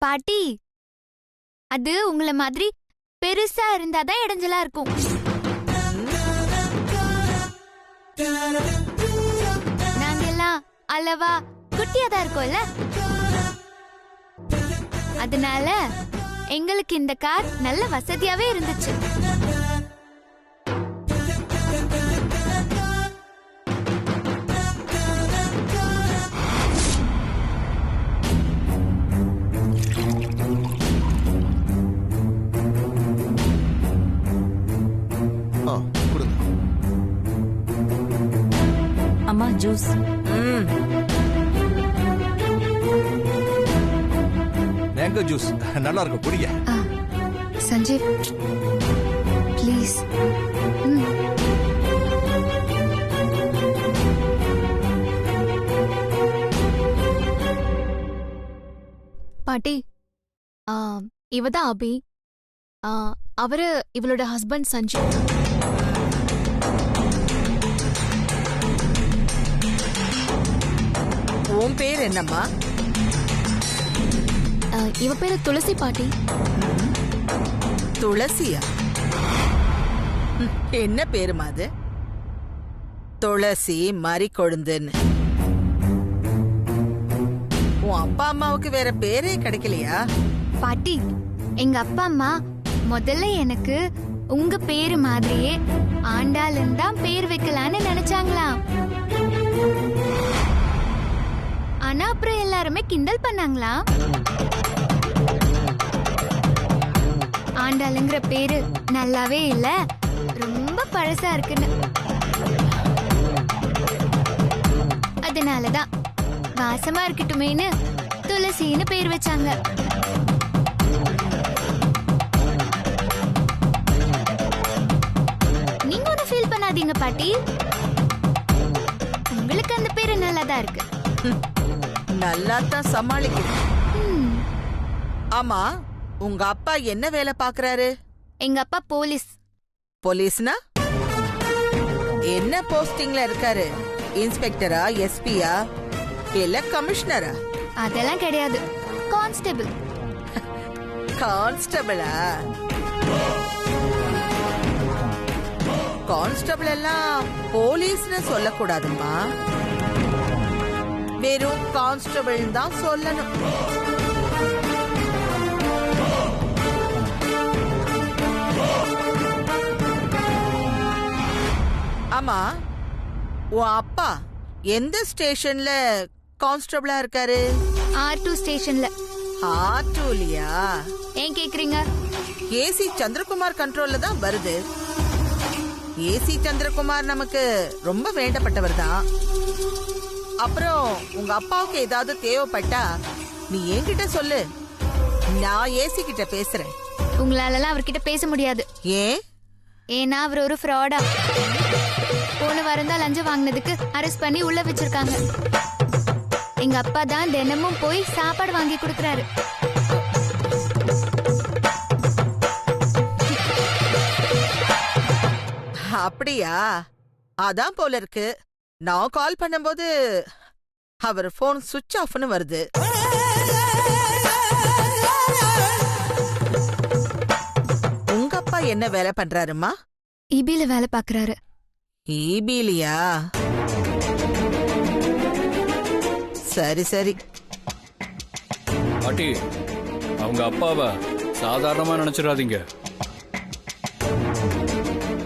பாட்டி, அது உங்கள மாதிரி பெருசா இருந்தாதான் இடைஞ்சலா இருக்கும். நாங்க எல்லாம் அளவா குட்டியாதான் இருக்கோம்ல, அதனால எங்களுக்கு இந்த கார் நல்ல வசதியாவே இருந்துச்சு. அம்மா ஜூஸ். மேங்கோ ஜூஸ் நல்லா இருக்கும், குடிங்க. சஞ்சீவ் ப்ளீஸ். பாட்டி, இவதான் அபி. அவரு இவளோட ஹஸ்பண்ட் சஞ்சீவ். உன் பேர் என்னம்மா? இவ பேரு துளசி பாட்டி. துளசியா? என்ன பேருமா அது? துளசி மறி கொழுந்துன்னு. உன் அப்பா அம்மாவுக்கு வேற பேரே கிடைக்கலையா? பாட்டி, எங்க அப்பா அம்மா முதல்ல எனக்கு உங்க பேரு மாதிரியே ஆண்டாளுன்னு தான் பேர் வைக்கலான்னு நினைச்சாங்களாம். ஆனா அப்புறம் எல்லாருமே கிண்டல் பண்ணாங்களா, ஆண்டாளுங்கிற பேரு நல்லாவே இல்ல, ரொம்ப பழசா இருக்குன்னு. அதனாலதான் வாசமா இருக்கட்டுமேன்னு துளசின்னு பேர் வச்சாங்க. நீங்க ஒன்னும் ஃபீல் பண்ணாதீங்க பாட்டி, உங்களுக்கு அந்த பேரு நல்லாதான் இருக்கு. நல்லாத்தான் சமாளிக்கிறேன். ஆமா, உங்க அப்பா என்ன வேலை பாக்குறாரு? எங்க அப்பா போலீஸ். போலீஸ்னா என்ன போஸ்டிங்ல இருக்காரு? இன்ஸ்பெக்டரா, எஸ்பியா, இல்ல கமிஷனரா? அதெல்லாம் கிடையாது, கான்ஸ்டபிள். கான்ஸ்டபிளா? கான்ஸ்டபிள் எல்லாம் போலீஸ்னு சொல்லக்கூடாதுமா, வெறும் கான்ஸ்டபிள் தான் சொல்லணும். ஆமா, உன் அப்பா எந்த ஸ்டேஷன்ல கான்ஸ்டபிளா இருக்காரு? R2 ஸ்டேஷன்ல. R2லியா? ஏன் கேக்குறீங்க? ஏசி சந்திரகுமார் கண்ட்ரோல்ல தான் வருது. ஏசி சந்திரகுமார் நமக்கு ரொம்ப வேண்டப்பட்டவர் தான். அப்புறம் உங்க அப்பாவுக்கு ஏதாவது தேவைப்பட்டா நீ என்கிட்ட சொல்லு, நான் ஏசி கிட்ட பேசுறேன். உங்களாலலாம் அவர்கிட்ட பேச முடியாது. ஏன்? ஏன்னா அவர் ஒரு ஃப்ராடா. போன வாரம் தான் லஞ்சம் வாங்கினதுக்கு அரெஸ்ட் பண்ணி உள்ள வச்சிருக்காங்க. எங்க அப்பா தான் தினமும் போய் சாப்பாடு வாங்கி கொடுக்கறாரு. அப்படியா? அதான் போல இருக்கு, நான் கால் பண்ணும்போது அவர் போன் சுவிட்ச் ஆஃப்னு வருது. உங்க அப்பா என்ன வேலை பண்றாருமா? இபில வேலை பாக்குறாரு. ஈபிலியா? சரி சரி. பாட்டி, அவங்க அப்பாவை சாதாரணமா நினைச்சிடாதீங்க.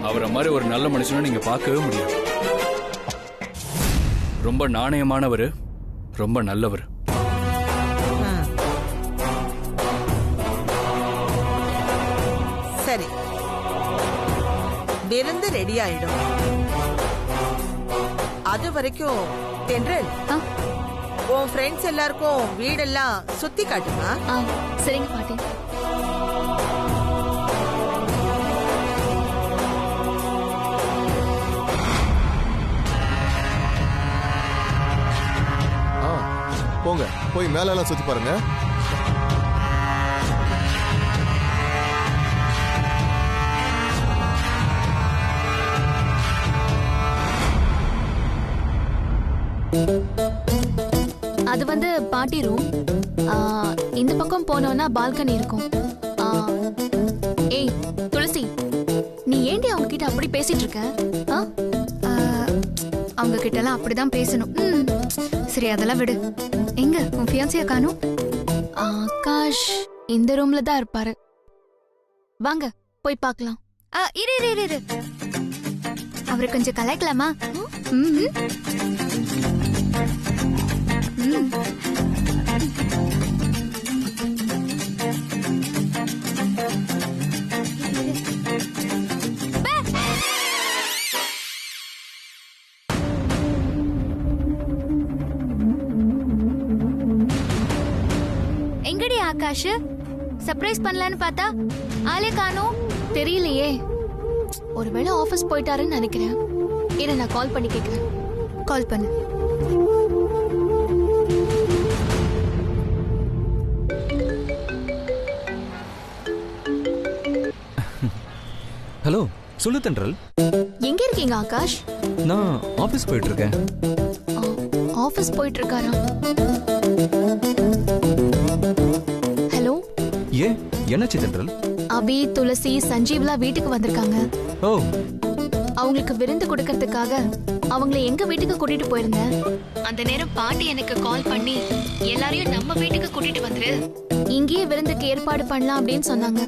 அவரை மாதிரி ஒரு நல்ல மனுஷனை நீங்க பார்க்கவே முடியாது. ரொம்ப நாணயமானவர், ரொம்ப நல்லவர். சரி, விருந்து ரெடி ஆயிடும். அது வரைக்கும் தென்றல், உன் ஃப்ரெண்ட்ஸ் எல்லாருக்கும் வீடெல்லாம் சுத்தி காட்டுமா? சரிங்க பாட்டி. போங்க, போய் மேல எல்லாம் சுத்தி பாருங்க. அது வந்து பாட்டி ரூம். இந்த பக்கம் போனோம்னா பால்கனி இருக்கும். ஆ, ஏய் துளசி, நீ ஏண்டி அவங்க கிட்ட அப்படி பேசிட்டு இருக்க? ஆ? அவங்க கிட்ட எல்லாம் அப்படிதான் பேசணும். சரி அதெல்லாம் விடு. எங்க உன் ஃபியான்சியா காணோம்? ஆகாஷ் இந்த ரூம்ல தான் இருப்பாரு. வாங்க போய் பார்க்கலாம். இரு இரு இரு, இரு. அவரை கொஞ்சம் கலாய்க்கலாமா? ம்ஹும். ம். எங்கடி ஆகாஷ்? சர்ப்ரைஸ் பண்ணலான்னு பார்த்தா ஆளே காணோம். தெரியலையே, ஒருவேளை ஆபீஸ் போயிட்டாருன்னு நினைக்கிறேன். இரு நான் கால் பண்ணி கேக்குறேன். கால் பண்ணு. ஹலோ, சொல்லு தென்றல். எங்க இருக்கீங்க ஆகாஷ்? நான் ஆபீஸ் போயிட்டு இருக்கேன். ஆபீஸ் போயிட்டு இருக்காரா? ஹலோ, ஏன் என்னாச்சு தென்றல்? அபி, துளசி, சஞ்சீவ்லாம் வீட்டுக்கு வந்திருக்காங்க. ஓ, அவங்களுக்கு விருந்து கொடுக்கறதுக்காக அவங்கள எங்க வீட்டுக்கு கூட்டிட்டு போயிருந்தேன். அந்த நேரம் பாட்டி எனக்கு கால் பண்ணி எல்லாரையும் நம்ம வீட்டுக்கு கூட்டிட்டு வந்துரு, இங்கேயே விருந்துக்கு ஏற்பாடு பண்ணலாம் அப்படின்னு சொன்னாங்க.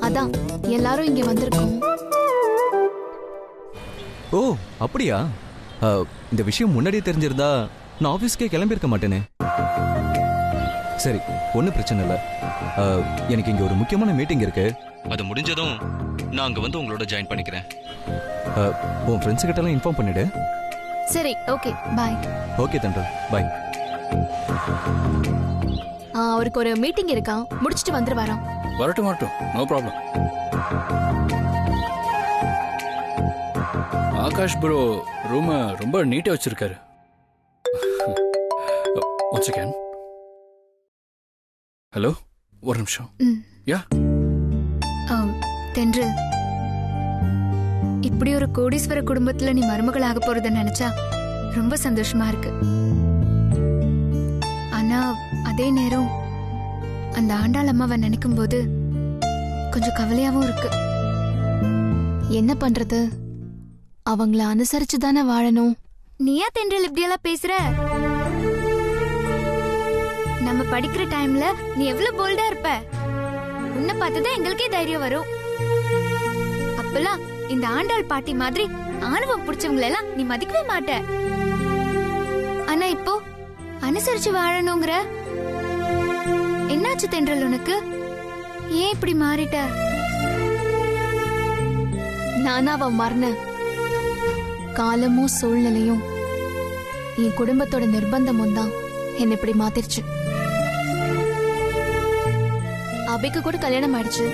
அதான் எல்லாரும் இங்க வந்திருக்கோம். ஓ அப்படியா? இந்த விஷயம் முன்னாடியே தெரிஞ்சிருந்தா நான் ஆபீஸ்க்கே கிளம்பியிருக்க மாட்டேனே. சரி, ஒன்றும் பிரச்சனை இல்லை. எனக்கு இங்க ஒரு முக்கியமான மீட்டிங் இருக்கு. அது முடிஞ்சதும் நான் அங்க வந்து உங்களோட ஜாயின் பண்ணிக்கிறேன். உன் ஃப்ரெண்ட்ஸ் கிட்ட எல்லாம் இன்ஃபார்ம் பண்ணிடு. சரி, ஓகே, பாய். ஓகே தென்றல், பாய். அவருக்கு ஒரு மீட்டிங் இருக்கா, முடிச்சிட்டு வந்துருவாராம். வரட்டும் வரட்டும், நோ ப்ராப்ளம். ஆகாஷ் ப்ரோ ரூமை ரொம்ப நீட்டா வச்சிருக்காரு. One second. ஹலோ, ஒரு நிமிஷம். யா தென்றல், இப்படி ஒரு கோடீஸ்வர குடும்பத்துல நீ மருமகளாக போறத நினைச்சா ரொம்ப சந்தோஷமா இருக்கு. ஆனா அதே நேரம் அந்த ஆண்டாள் அம்மாவை நினைக்கும் போது கொஞ்சம் கவலையாவும் இருக்கு. என்ன பண்றது, அவங்கள அனுசரிச்சு தானே வாழணும். நீயா தென்றல் இப்படியெல்லாம் பேசுற? நம்ம படிக்கிற டைம்ல நீ எவ்வளவு போல்டா இருப்ப. உன்னை பார்த்துதான் எங்களுக்கே தைரியம் வரும். அப்பெல்லாம் இந்த ஆண்டாள் பாட்டி மாதிரி ஆணவம் பிடிச்சவங்களை எல்லாம் நீ மதிக்கவே மாட்ட. ஆனா இப்போ அனுசரிச்சு வாழணுங்கிற. என்னாச்சு தென்றல் உனக்கு? ஏன் இப்படி மாறிட்ட? நானா அவ மறன? காலமும் சூழ்நிலையும் என் குடும்பத்தோட நிர்பந்தமும் தான் என்ன இப்படி மாத்திருச்சு. அபிக்கு கூட கல்யாணம் ஆயிடுச்சு.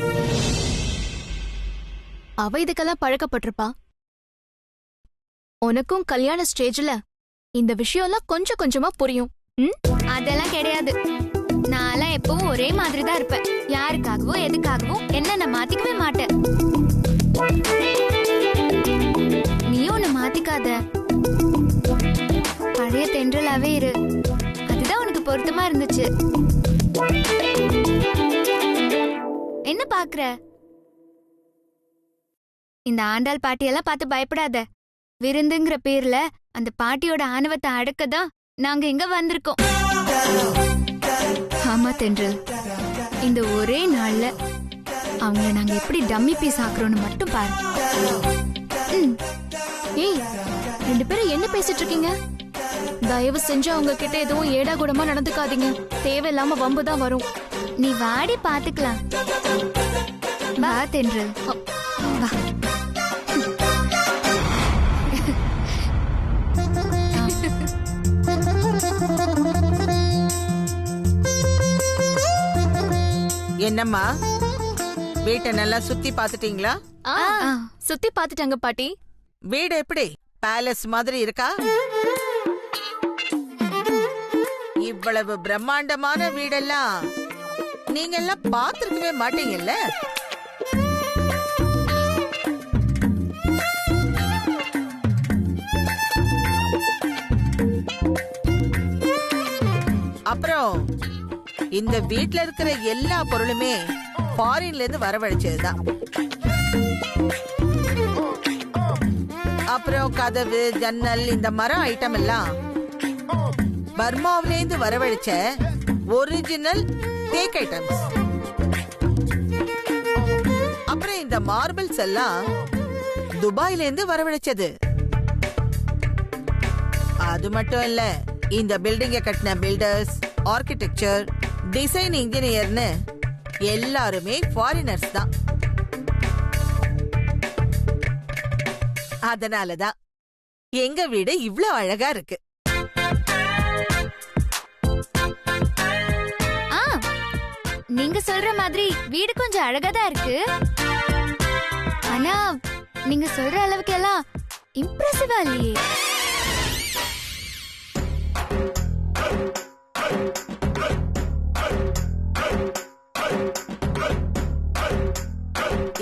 அவ இதுக்கெல்லாம் பழக்கப்பட்டிருப்பா. உனக்கும் கல்யாண ஸ்டேஜ்ல இந்த விஷயம்லாம் கொஞ்சம் கொஞ்சமா புரியும். அதெல்லாம் கிடையாது. நான்லாம் எப்பவும் ஒரே மாதிரி தான் இருப்பேன். யாருக்காகவும் எதுக்காகவும் என்ன மாத்திக்கவே மாட்டேன். நீயும் உன்னை மாத்திக்காத. பழைய தென்றலாவே இரு. அதுதான் உனக்கு பொருத்தமா இருந்துச்சு. என்ன பாக்குற? இந்த ஆண்டாள் பாட்டியெல்லாம் பார்த்து பயப்படாத. விருந்துங்கிற பேர்ல அந்த பாட்டியோட ஆணவத்தை அடக்கதான் நாங்க இங்க வந்திருக்கோம். ஆமா தென்றல், இந்த ஒரே நாள்ல அவங்கள நாங்க எப்படி டம்மி பீஸ் ஆக்குறோம்னு மட்டும் பாரு. ஏய், ரெண்டு பேரும் என்ன பேசிட்டு இருக்கீங்க? தயவு செஞ்சு அவங்க கிட்ட எதுவும் ஏடா கூடமா நடந்துக்காதீங்க. தேவையில்லாம வம்பு தான் வரும். நீ வாடி பாத்துக்கலாம். வா தென்றல், வா. என்னம்மா, வீட்டை நல்லா சுத்தி பாத்துட்டீங்களா? சுத்தி பாத்துட்டாங்க பாட்டி. வீடு எப்படி பேலஸ் மாதிரி இருக்கா? இவ்வளவு பிரம்மாண்டமான வீடெல்லாம் நீங்க எல்லாம் பாத்துருக்கவே மாட்டீங்கல்ல. அப்புறம் இந்த வீட்ல இருக்கிற எல்லா பொருளுமே ஃபாரின்ல இருந்து வரவழைச்சதுதான். அப்புறம் கதவு, ஜன்னல், இந்த மரம் ஐட்டம் எல்லாம் பர்மாவில இருந்து வரவழைச்ச ஒரிஜினல் தேக் ஐட்டம்ஸ். அப்புறம் இந்த மார்பிள்ஸ் எல்லாம் துபாயில இருந்து வரவழைச்சது. அது மட்டும் இல்ல, இந்த பில்டிங்க கட்டின பில்டர்ஸ், ஆர்கிடெக்சர், டிசைன் இன்ஜினியர்னு எல்லாருமே ஃபாரினர்ஸ் தான். அதனாலதான் எங்க வீடு இவ்ளோ அழகா இருக்கு. நீங்க சொல்ற மாதிரி வீடு கொஞ்சம் அழகாதான் இருக்கு. ஆனா நீங்க சொல்ற அளவுக்கு எல்லாம் இம்ப்ரெசிவா இல்லையே.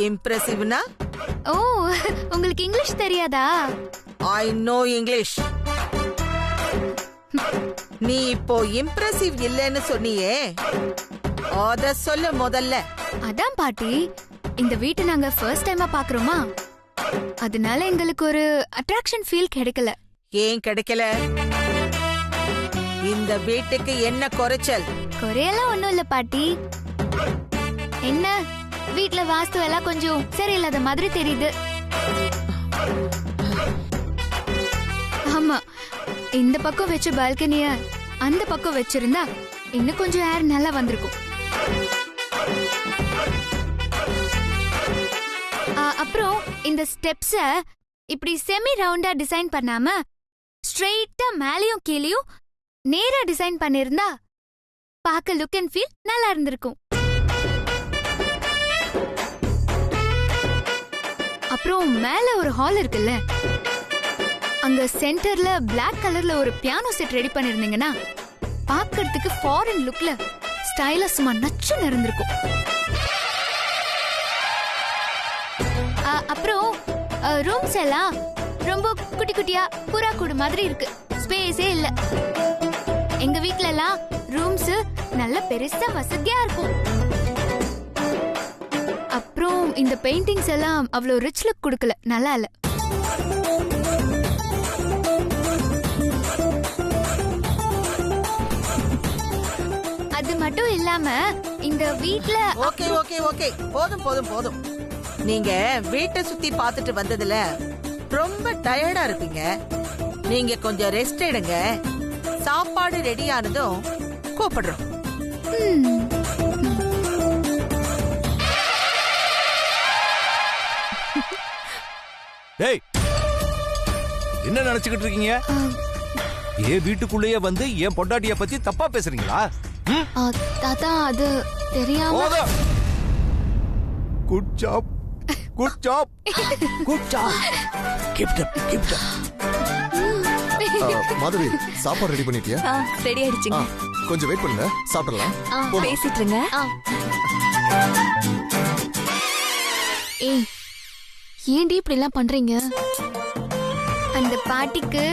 இம்ப்ரெசிவ்னா? ஓ, உங்களுக்கு இங்கிலீஷ் தெரியாதா? I know English. நீ இப்போ இம்ப்ரெசிவ் இல்லைன்னு சொன்னியே, அத சொல்ல முதல்ல. அதான் பாட்டி, இந்த வீட்டை நாங்க ஃபர்ஸ்ட் டைமா பாக்குறோமா, அதனால எங்களுக்கு ஒரு அட்ராக்ஷன் ஃபீல் கிடைக்கல. ஏன் கிடைக்கல? இந்த வீட்டுக்கு என்ன குறைச்சல்? குறையெல்லாம் ஒண்ணும் இல்ல பாட்டி. என்ன, வீட்ல வாஸ்து எல்லாம் கொஞ்சம் சரியில்லாத மாதிரி தெரியுது. ஆமா, இந்த பக்கம் வச்ச பால்கனிய அந்த பக்கம் வச்சிருந்தா இன்னும் கொஞ்சம் ஏர் நல்லா வந்திருக்கும். அப்புறம் இந்த ஸ்டெப்ஸ இப்படி செமி ரவுண்டா டிசைன் பண்ணாம ஸ்ட்ரெயிட்டா மேலயும் கீழயும் நேரா டிசைன் பண்ணிருந்தா பார்க்க லுக் அண்ட் ஃபீல் நல்லா இருந்திருக்கும். அப்புறம் மேல ஒரு ஹால் இருக்குல்ல, அங்க சென்டர்ல பிளாக் கலர்ல ஒரு பியானோ செட் ரெடி பண்ணிருந்தீங்கன்னா பார்க்கிறதுக்கு ஃபாரின் லுக்ல ஸ்டைலா சும்மா நச்சுன்னு இருந்திருக்கும். அப்புறம் ரூம்ஸ் எல்லாம் ரொம்ப குட்டி குட்டியா புறா கூடு மாதிரி இருக்கு, ஸ்பேஸே இல்ல. எங்க வீட்ல எல்லாம் ரூம்ஸ் நல்ல பெருசா வசதியா இருக்கும். அப்புறம் இந்த பெயிண்டிங்ஸ் எல்லாம் அவ்வளவு ரிச் லுக் கொடுக்கல, நல்லா இல்ல. அது மட்டும் இல்லாம இந்த வீட்ல ஓகே ஓகே ஓகே, போதும் போதும் போதும். நீங்க வீட்டை சுத்தி பார்த்துட்டு வந்ததுல ரொம்ப டயர்டா இருப்பீங்க. நீங்க கொஞ்சம் ரெஸ்ட் எடுங்க. சாப்பாடு ரெடி ஆனதும் கூப்பிடுறோம். டேய், என்ன நினைச்சுக்கிட்டு இருக்கீங்க? ஏன் வீட்டுக்குள்ளேயே வந்து என் பொண்டாட்டிய பத்தி தப்பா பேசுறீங்களா? தாத்தா, அது தெரியாம. Good job, good job, good job. Keep it up, keep it up. Madhavi, சாப்பாடு ரெடி பண்ணிட்டியா? ரெடி ஆயிடுச்சுங்க. கொஞ்சம் வெயிட் பண்ணுங்க, சாப்பிடலாம். பேசிட்டு இருங்க. ஏய், ஏன்டி இப்படி எல்லாம் பண்றீங்க? அந்த பாட்டிக்கு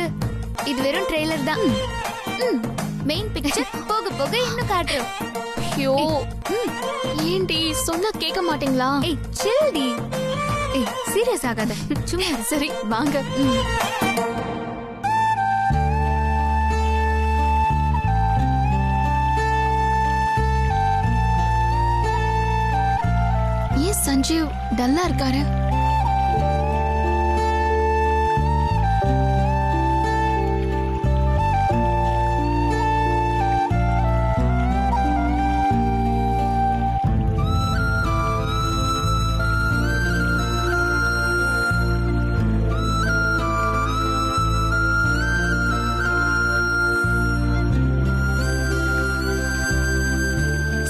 இது வெறும் ட்ரெய்லர் தான். மெயின் பிக்சர் போக போக இன்னும் காட்டுறோம். ஐயோ, ஏன்டி சொன்னா கேட்க மாட்டீங்களா? ஏய் சில்டி, ஏய் சீரியஸ் ஆகாத, சும்மா சரி வாங்க. ஏன் சஞ்சீவ் டல்லா இருக்காரு?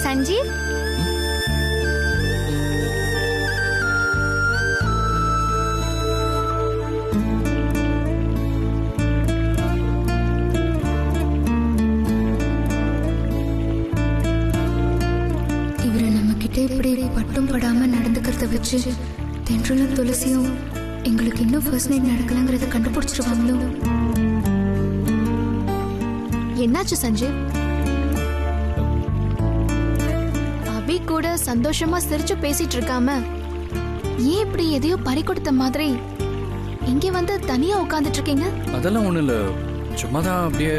சஞ்சீவ், இவரை நம்ம கிட்ட இப்படி பட்டும் படாம நடந்துக்கிறத வச்சு தென்றலும் துளசியும் எங்களுக்கு இன்னும் ஃபர்ஸ்ட் நைட் நடக்கலங்கிறத கண்டுபிடிச்சிருவாங்களோ? என்னாச்சு சஞ்சீவ்? அபி கூட சந்தோஷமா சிரிச்சு பேசிட்டு இருக்காம ஏன் இப்படி எதையோ பறி கொடுத்த மாதிரி இங்க வந்து தனியா உட்கார்ந்துட்டு இருக்கீங்க? அதெல்லாம் ஒண்ணும் இல்ல, சும்மா தான் அப்படியே.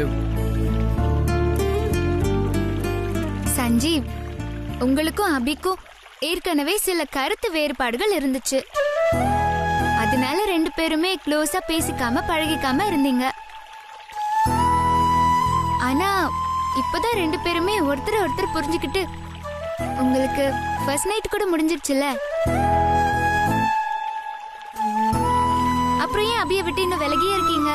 சஞ்சீவ், உங்களுக்கும் அபிக்கும் ஏற்கனவே சில கருத்து வேறுபாடுகள் இருந்துச்சு. அதனால 2 பேருமே க்ளோஸா பேசிக்காம பழகிக்காம இருந்தீங்க. ஆனா இப்பதான் 2 பேருமே ஒருத்தர் புரிஞ்சுக்கிட்டு உங்களுக்கு ஃபர்ஸ்ட் நைட் கூட முடிஞ்சிருச்சுல. அப்புறம் ஏன் அபியை விட்டு இன்னும் விலகியே இருக்கீங்க?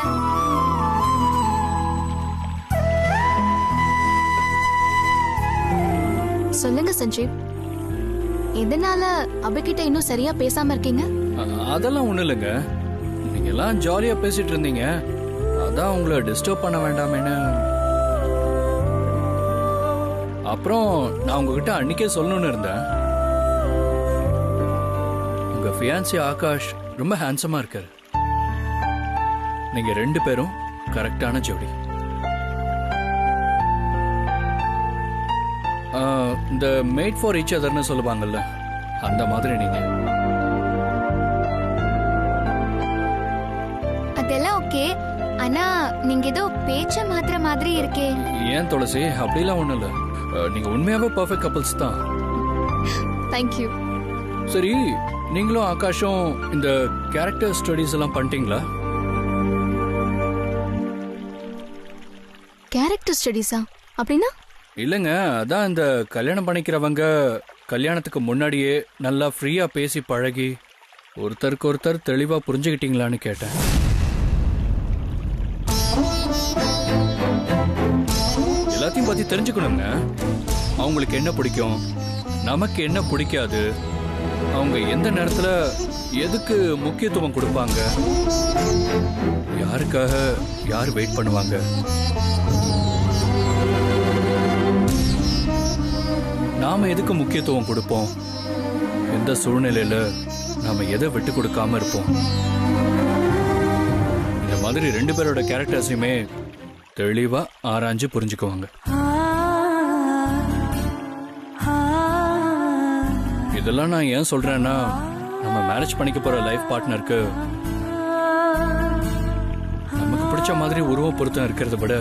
சொல்லுங்க சஞ்சீவ், எதனால அபிகிட்ட இன்னும் சரியா பேசாம இருக்கீங்க? அதெல்லாம் ஒண்ணும் இல்லைங்க, நீங்க எல்லாம் ஜாலியா பேசிட்டு இருந்தீங்க, அதான் உங்களை டிஸ்டர்ப் பண்ண வேண்டாமேன்னு. அப்புறம் நான் உங்ககிட்ட அன்னைக்கே சொல்லணும்னு இருந்தேன், உங்க ஃபியான்சி ஆகாஷ் ரொம்ப ஹேண்ட்ஸமா இருக்காரு. நீங்க 2 பேரும் கரெக்டான ஜோடி. இந்த மேட் ஃபார் ஈச் அதர்னு சொல்லுவாங்கல்ல, அந்த மாதிரி நீங்க. அதெல்லாம் ஓகே, ஆனா நீங்க ஏதோ பேச்ச மாத்திர மாதிரி இருக்கே. ஏன் துளசி, அப்படிலாம் ஒண்ணும் இல்ல, நீங்க உண்மையாவே பெர்ஃபெக்ட் கப்பல்ஸ் தான். Thank you. சரி, நீங்களும் ஆகாஷும் இந்த கேரக்டர் ஸ்டடீஸ் எல்லாம் பண்ணிட்டீங்களா? கேரக்டர் ஸ்டடீஸா அப்படின்னா? இல்லைங்க, அதான் இந்த கல்யாணம் பண்ணிக்கிறவங்க கல்யாணத்துக்கு முன்னாடியே நல்லா ஃப்ரீயா பேசி பழகி ஒருத்தருக்கு ஒருத்தர் தெளிவா புரிஞ்சுக்கிட்டீங்களான்னு கேட்டேன். எல்லாத்தையும் பத்தி தெரிஞ்சுக்கணுங்க. அவங்களுக்கு என்ன பிடிக்கும், நமக்கு என்ன பிடிக்காது, அவங்க எந்த நேரத்துல எதுக்கு முக்கியத்துவம் கொடுப்பாங்க, யாருக்காக யார் வெயிட் பண்ணுவாங்க, நாம எதுக்கு முக்கியத்துவம் கொடுப்போம், எந்த சூழ்நிலையில நாம எதை விட்டு கொடுக்காம இருப்போம். இந்த மாதிரி 2 பேரோட கேரக்டர்ஸையுமே தெளிவா ஆராய்ஞ்சு புரிஞ்சுக்குவாங்க. இதெல்லாம் நான் ஏன் சொல்றேன்னா, நம்ம மேரேஜ் பண்ணிக்க போற லைஃப் பார்ட்னருக்கு நமக்கு பிடிச்ச மாதிரி உருவ பொருத்தம் இருக்கிறத விட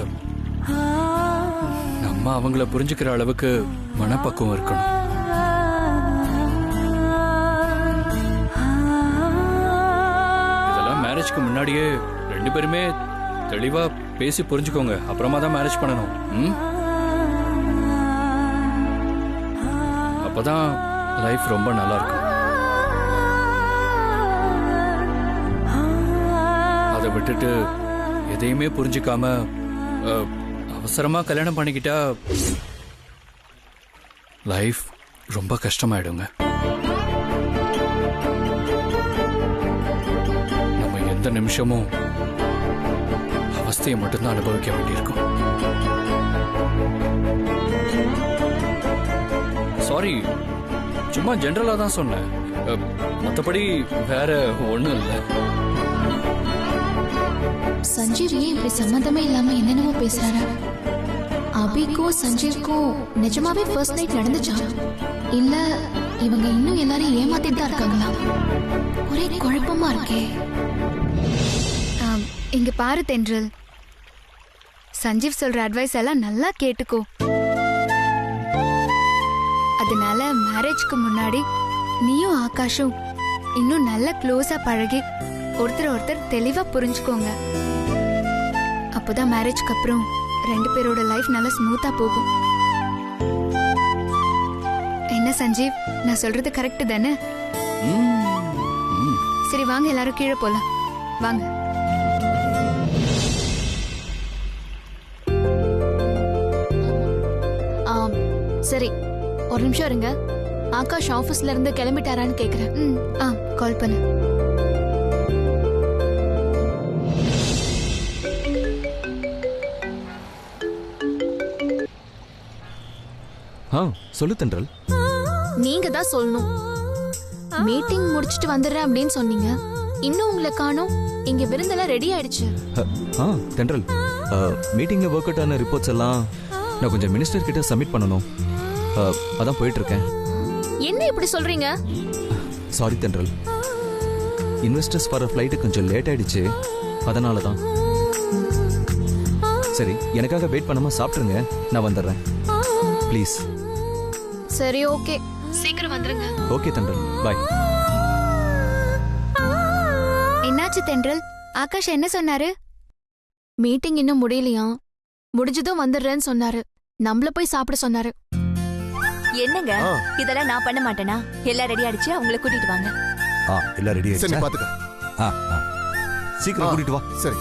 நம்ம அவங்கள புரிஞ்சுக்கிற அளவுக்கு மனப்பக்குவம் இருக்கணும். இதெல்லாம் மேரேஜ்க்கு முன்னாடியே 2 பேருமே தெளிவா பேசி புரிஞ்சுக்கோங்க, அப்புறமா தான் மேரேஜ் பண்ணணும். அப்பதான் லைஃப் ரொம்ப நல்லா இருக்கும். அதை விட்டுட்டு எதையுமே புரிஞ்சுக்காம அவசரமா கல்யாணம் பண்ணிக்கிட்டா லைஃப் ரொம்ப கஷ்டமாயிடுங்க. நம்ம எந்த நிமிஷமும் அவஸ்தையை மட்டும்தான் அனுபவிக்க வேண்டியிருக்கும். சாரி, சும்மா ஜெனரலா தான் சொன்னேன், மற்றபடி வேற ஒண்ணும் இல்லை. சஞ்சீவ் ஏன் இப்படி சம்மந்தமே இல்லாம என்னென்னவோ பேசுறாரு? அபிக்கும் சஞ்சீவ்க்கும் நிஜமாவே ஃபர்ஸ்ட் நைட் நடந்துச்சா, இல்ல இவங்க இன்னும் எல்லாரையும் ஏமாத்திட்டு தான் இருக்காங்களா? ஒரே குழப்பமா இருக்கே. இங்க பாரு தென்றல், சஞ்சீவ் சொல்ற அட்வைஸ் எல்லாம் நல்லா கேட்டுக்கோ. அதனால மேரேஜ்க்கு முன்னாடி நீயும் ஆகாஷும் இன்னும் நல்லா க்ளோஸா பழகி ஒருத்தர் தெளிவா புரிஞ்சுக்கோங்க. அப்போதான் மேரேஜ்க்கு அப்புறம் 2 பேரோட லைஃப் நல்லா ஸ்மூத்தா போகும். என்ன சஞ்சீவ், நான் சொல்றது கரெக்ட் தானே? சரி வாங்க, எல்லாரும் கீழே போலாம் வாங்க. சரி, ஒரு நிமிஷம் இருங்க. ஆகாஷ் ஆபீஸ்ல இருந்து கிளம்பிட்டாரான்னு கேக்குறேன். கால் பண்ணு. சொல்லு தென்றல். நீங்க தான் சொல்லணும். மீட்டிங் முடிச்சிட்டு வந்துடுறேன் அப்படின்னு சொன்னீங்க, இன்னும் உங்களை காணோம். இங்க விருந்தெல்லாம் ரெடி ஆயிடுச்சு. தென்றல், மீட்டிங்ல ஒர்க் அவுட் ஆன ரிப்போர்ட்ஸ் எல்லாம் நான் கொஞ்சம் மினிஸ்டர் கிட்ட சப்மிட் பண்ணணும். அதான் போயிட்டு இருக்கேன். என்ன இப்படி சொல்றீங்க? சாரி தென்றல், இன்வெஸ்டர்ஸ் வர ஃப்ளைட்டு கொஞ்சம் லேட் ஆயிடுச்சு, அதனால தான். சரி, எனக்காக வெயிட் பண்ணாம சாப்பிட்டுருங்க, நான் வந்துடுறேன் ப்ளீஸ். சரி, ஓகே, சீக்கிரம் வந்துருங்க. ஓகே தென்றல், பாய். என்னாச்சு தென்றல்? ஆகாஷ் என்ன சொன்னாரு? மீட்டிங் இன்னும் முடியலையா, முடிஞ்சதும் வந்துடுறேன்னு சொன்னாரு. நம்மள போய் சாப்பிட சொன்னாரு. என்னங்க ஆ. இதெல்லாம் நான் பண்ண மாட்டேனா? எல்லாம் ரெடி ஆயிடுச்சு, அவங்கள கூட்டிட்டு வாங்க. எல்லாம் ரெடி சரி நீ ஆயிடுச்சா? பாத்துக்க. சீக்கிரம் கூட்டிட்டு வா. சரி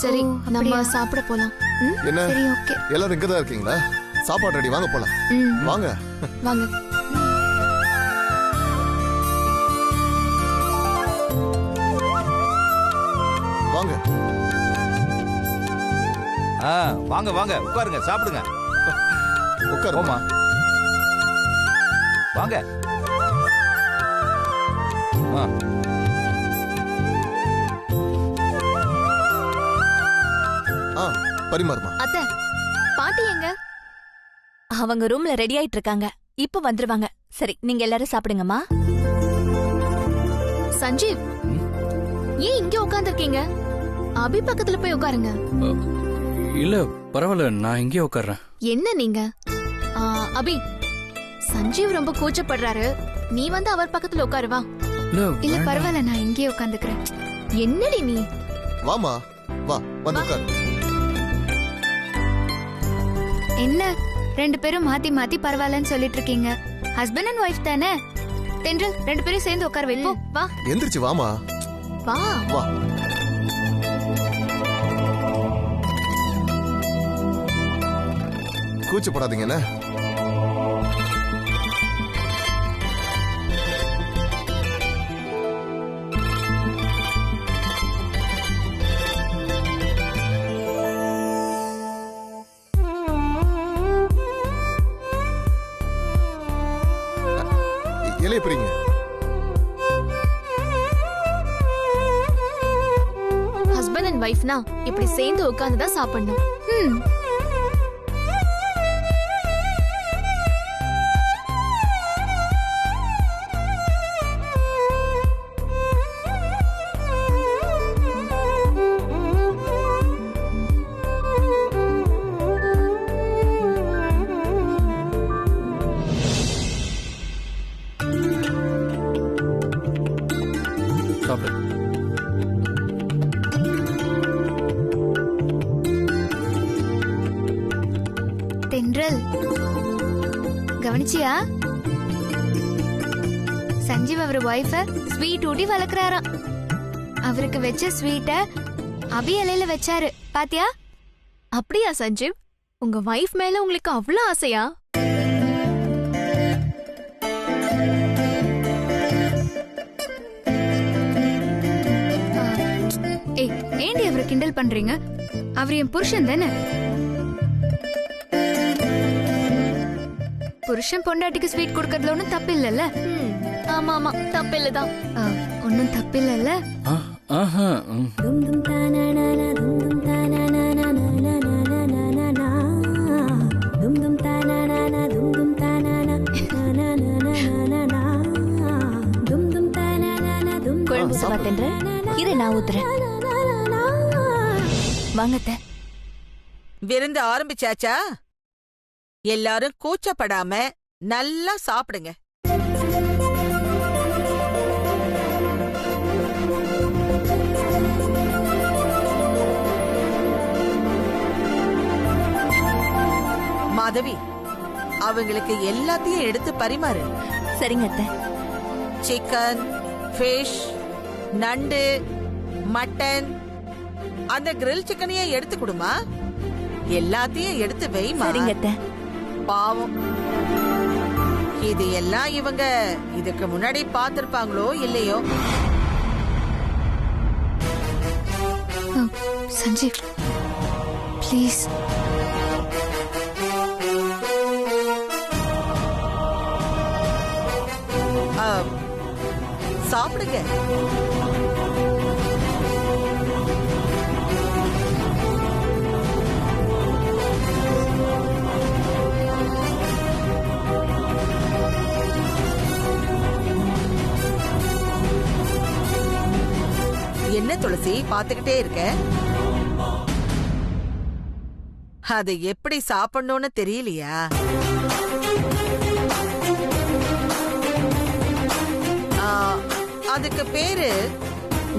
சரி, ஓ, நம்ம அப்படியா? சாப்பிட போலாம். என்ன சரி, ஓகே. எல்லாரும் இங்கதான் இருக்கீங்களா? சாப்பாடு ரெடி, வாங்க போலாம். ம், வாங்க. வாங்க. வாங்க. வாங்க வாங்க உட்காருங்க, சாப்பிடுங்க. உட்காரு. போமா, வாங்க. ஆ, பரிமாறுமா. அத்தை, பாட்டி எங்க? அவங்க ரூம்ல ரெடி ஆயிட்டு இருக்காங்க, இப்ப வந்துருவாங்க. சரி, நீங்க எல்லாரும் சாப்பிடுங்கம்மா. சஞ்சீவ், ஏன் இங்க உட்கார்ந்திருக்கீங்க? அபி பக்கத்துல போய் உட்காருங்க. இல்ல பரவாயில்ல, நான் இங்கே உட்கார்றேன். என்ன நீங்க? அபி, சஞ்சீவ் ரொம்ப கூச்சப்படுறாரு, நீ வந்து அவர் பக்கத்துல உட்காரு வா. இல்ல வேண்டாம். பரவாயில்ல, நான் இங்கேயே உட்காந்துக்கிறேன். என்னடி நீ? வாமா, வா வந்து உட்காரு. என்ன ரெண்டு பேரும் மாத்தி மாத்தி பரவாயில்லன்னு சொல்லிட்டு இருக்கீங்க? ஹஸ்பண்ட் அண்ட் ஒய்ஃப் தானே? தென்றல், ரெண்டு பேரும் சேர்ந்து உட்கார வைப்போம். வா. எந்திரிச்சு வாமா. வா. வா. கூச்சப்படாதீங்க என்ன? இலைய பிரிங்க. ஹஸ்பண்ட் அண்ட் ஒய்ஃப்னா இப்படி சேர்ந்து உட்கார்ந்து தான் சாப்பிடணும். ம். சாப்பிடு. தென்றல், கவனிச்சியா? சஞ்சீவ் அவர் ஒய்ஃப ஸ்வீட் ஊட்டி வளர்க்கறாராம். அவருக்கு வச்ச ஸ்வீட்ட அபி இலையில வச்சாரு, பாத்தியா? அப்படியா சஞ்சீவ்? உங்க வைஃப் மேல உங்களுக்கு அவ்வளவு ஆசையா? ஏய், ஏண்டி அவரை கிண்டல் பண்றீங்க? அவர் என் புருஷன் தானே. புருஷன் பொண்டாட்டிக்கு ஸ்வீட் கொடுக்கறதுல ஒன்றும் தப்பு இல்லைல்ல? ஆமா ஆமா, தப்பில்லைதான். ஒன்றும் தப்பு இல்லைல்ல? ஆஹா, குழம்பு சாப்பாட்டுன்ற இரு, நான் ஊத்துறேன். வாங்கத்த. விருந்து ஆரம்பிச்சாச்சா? எல்லாரும் கூச்சப்படாம நல்லா சாப்பிடுங்க. மாதவி, அவங்களுக்கு எல்லாத்தையும் எடுத்து பரிமாறு. சரிங்க அத்தை. சிக்கன், ஃபிஷ், நண்டு, மட்டன், அந்த கிரில் சிக்கனையே எடுத்து கொடுமா. எல்லாத்தையும் எடுத்து வைமா. சரிங்க அத்தை. பாவம், இது எல்லாம் இவங்க இதுக்கு முன்னாடி பார்த்திருப்பாங்களோ இல்லையோ. சஞ்சீவ், ப்ளீஸ். சாப்பிடுங்க. என்ன துளசி பாத்துக்கிட்டே இருக்க? அதை எப்படி சாப்பிடணும்னு தெரியலையா? அதுக்கு பேரு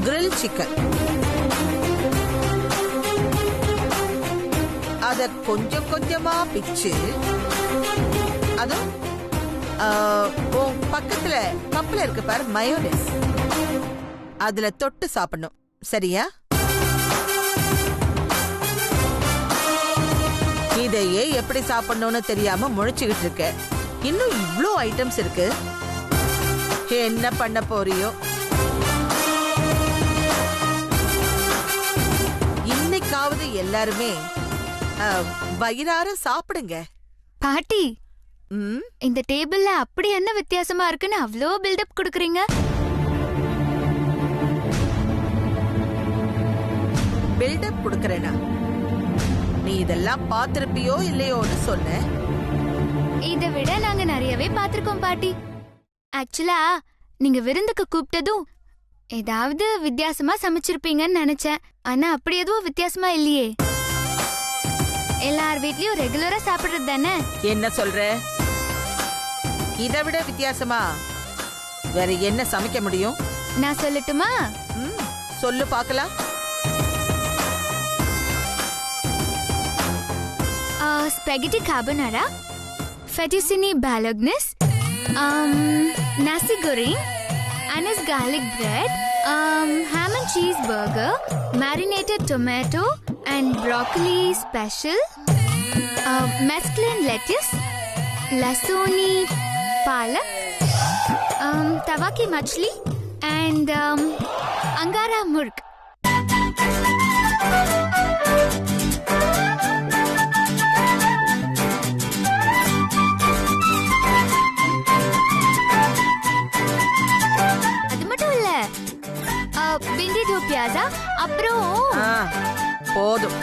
கிரில் சிக்கன். அத கொஞ்சம் கொஞ்சமா பிச்சு அதுவும் உன் பக்கத்துல கப்ல இருக்கு பாரு மயோனைஸ், அதுல தொட்டு சாப்பிடணும். சரியா? இதையே எப்படி சாப்பிடணும்னு தெரியாம முழிச்சுக்கிட்டு இருக்க. இன்னும் இவ்ளோ ஐட்டம்ஸ் இருக்கு. என்ன பண்ண போறியோ? இன்னைக்காவது எல்லாருமே வயிறார சாப்பிடுங்க. பாட்டி, ம், இந்த டேபிள்ல அப்படி என்ன வித்தியாசமா இருக்குன்னு அவ்வளோ பில்டப் கொடுக்குறீங்க? பில்டப் கொடுக்கறேனா? நீ இதெல்லாம் பாத்திருப்பியோ இல்லையோன்னு சொன்ன. இதை விட நாங்க நிறையவே பார்த்திருக்கோம் பாட்டி. ஆக்சுவலா நீங்க விருந்துக்கு கூப்பிட்டதும் ஏதாவது வித்தியாசமா சமைச்சிருப்பீங்கன்னு நினைச்சேன். ஆனா அப்படி எதுவும் வித்தியாசமா இல்லையே. எல்லார் வீட்லயும் ரெகுலரா சாப்பிடுறது தானே. என்ன சொல்ற? இதை விட வித்தியாசமா வேற என்ன சமைக்க முடியும்? நான் சொல்லட்டுமா? சொல்லு பாக்கலாம். Spaghetti carbonara, fettuccine bolognese, nasi goreng, anise garlic bread, ham and cheese burger, marinated tomato and broccoli special, mesclun lettuce, lasoni palak, tawaki machli and angara murg. Bhindi do pyaza, அப்புறம் போதும்.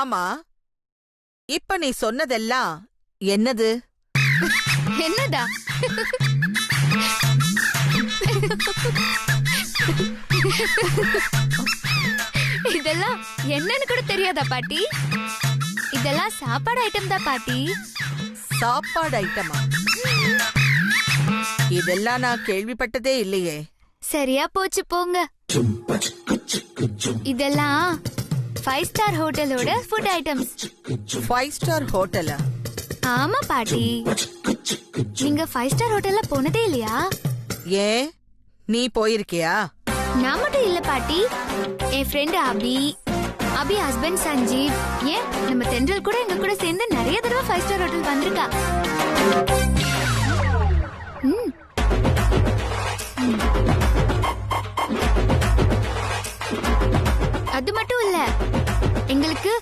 ஆமா, இப்ப நீ சொன்னதெல்லாம் என்னது? என்னதா? இதெல்லாம் என்னன்னு கூட தெரியாதா பாட்டி? இதெல்லாம் சாப்பாடு ஐட்டம் தான் பாட்டி. சாப்பாடு ஐட்டமா? இதெல்லாம் நான் கேள்விப்பட்டதே இல்லையே. சரியா போச்சு போங்க. இதெல்லாம் 5 ஸ்டார் ஹோட்டலோட ஃபுட் ஐட்டம்ஸ். 5 ஸ்டார் ஹோட்டலா? ஆமா பாட்டி. நீங்க 5 ஸ்டார் ஹோட்டல்ல போனதே இல்லையா? ஏன், நீ போயிருக்கியா? நான் மட்டும் இல்ல பாட்டி, என் ஃப்ரெண்ட் அபி ஹஸ்பண்ட் சஞ்சீவ், ஏன் நம்ம தென்றல் கூட எங்க கூட சேர்ந்து நிறைய தடவை 5 ஸ்டார் ஹோட்டல் வந்திருக்கா. அது மட்டும் இல்ல, எங்களுக்கு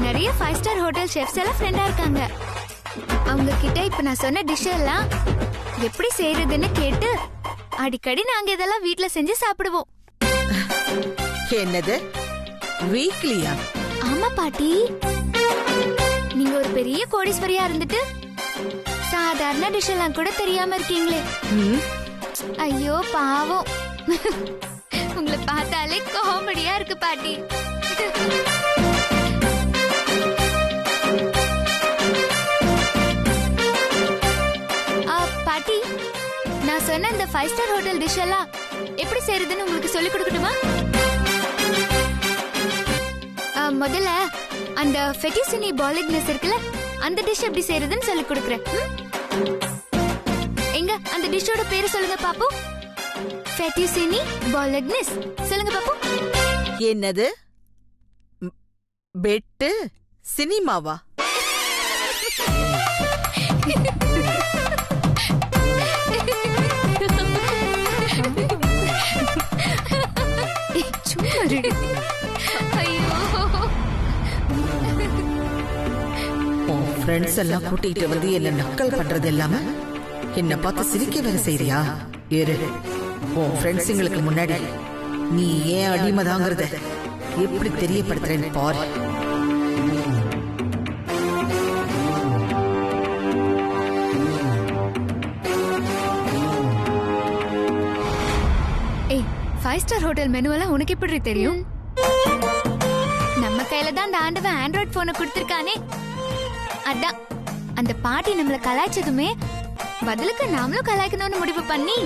நிறைய 5 ஸ்டார் ஹோட்டல் ஷெஃப்ஸ் எல்லாம் ஃப்ரெண்டா இருக்காங்க. அவங்க கிட்ட இப்ப நான் சொன்ன டிஷ் எல்லாம் எப்படி செய்யறதுன்னு கேட்டு அடிக்கடி நாங்க இதெல்லாம் வீட்ல செஞ்சு சாப்பிடுவோம். என்னது, வீக்லியா? ஆமா பாட்டி. நீங்க ஒரு பெரிய கோடீஸ்வரியா இருந்துட்டு சாதாரண டிஷ் எல்லாம் கூட தெரியாம இருக்கீங்களே. ஐயோ பாவம். உங்களை பார்த்தாலே காமெடியா இருக்கு பாட்டி. பாட்டி, நான் சொன்ன இந்த 5 ஸ்டார் ஹோட்டல் டிஷ் எல்லாம் எப்படி செய்யறதுன்னு உங்களுக்கு சொல்லி கொடுக்கட்டுமா? முதல்ல அந்த ஃபெட்டிசினி பாலிக்னஸ் இருக்குல்ல, அந்த டிஷ் எப்படி செய்யறதுன்னு சொல்லி கொடுக்குறேன். எங்க அந்த டிஷ்ஷோட பேரு சொல்லுங்க பாப்பு. ஃபெட்டிசினி பாலிக்னஸ் சொல்லுங்க பாப்பு. என்னது, பெட்டு சினிமாவா? ஃப்ரெண்ட்ஸ் எல்லாம் கூட்டிட்டு வந்து என்ன நக்கல் பண்றது இல்லாம என்ன பார்த்து சிரிக்க வேற செய்றியா? ஏறு, உன் ஃப்ரெண்ட்ஸுங்களுக்கு முன்னாடி நீ ஏன் அடிமைதாங்கிறத எப்படி தெரியப்படுத்துறேன்னு பாரு. 5 ஸ்டார் ஹோட்டல் மெனுவெல்லாம் உனக்கு எப்படி தெரியும்? நம்ம கையில தான் அந்த ஆண்டவன் ஆண்ட்ராய்ட் போனை கொடுத்திருக்கானே. அதான் அந்த பாட்டி நம்மள கலாய்ச்சதுமே பதிலுக்கு நாமளும் கலாய்க்கணும்னு முடிவு பண்ணி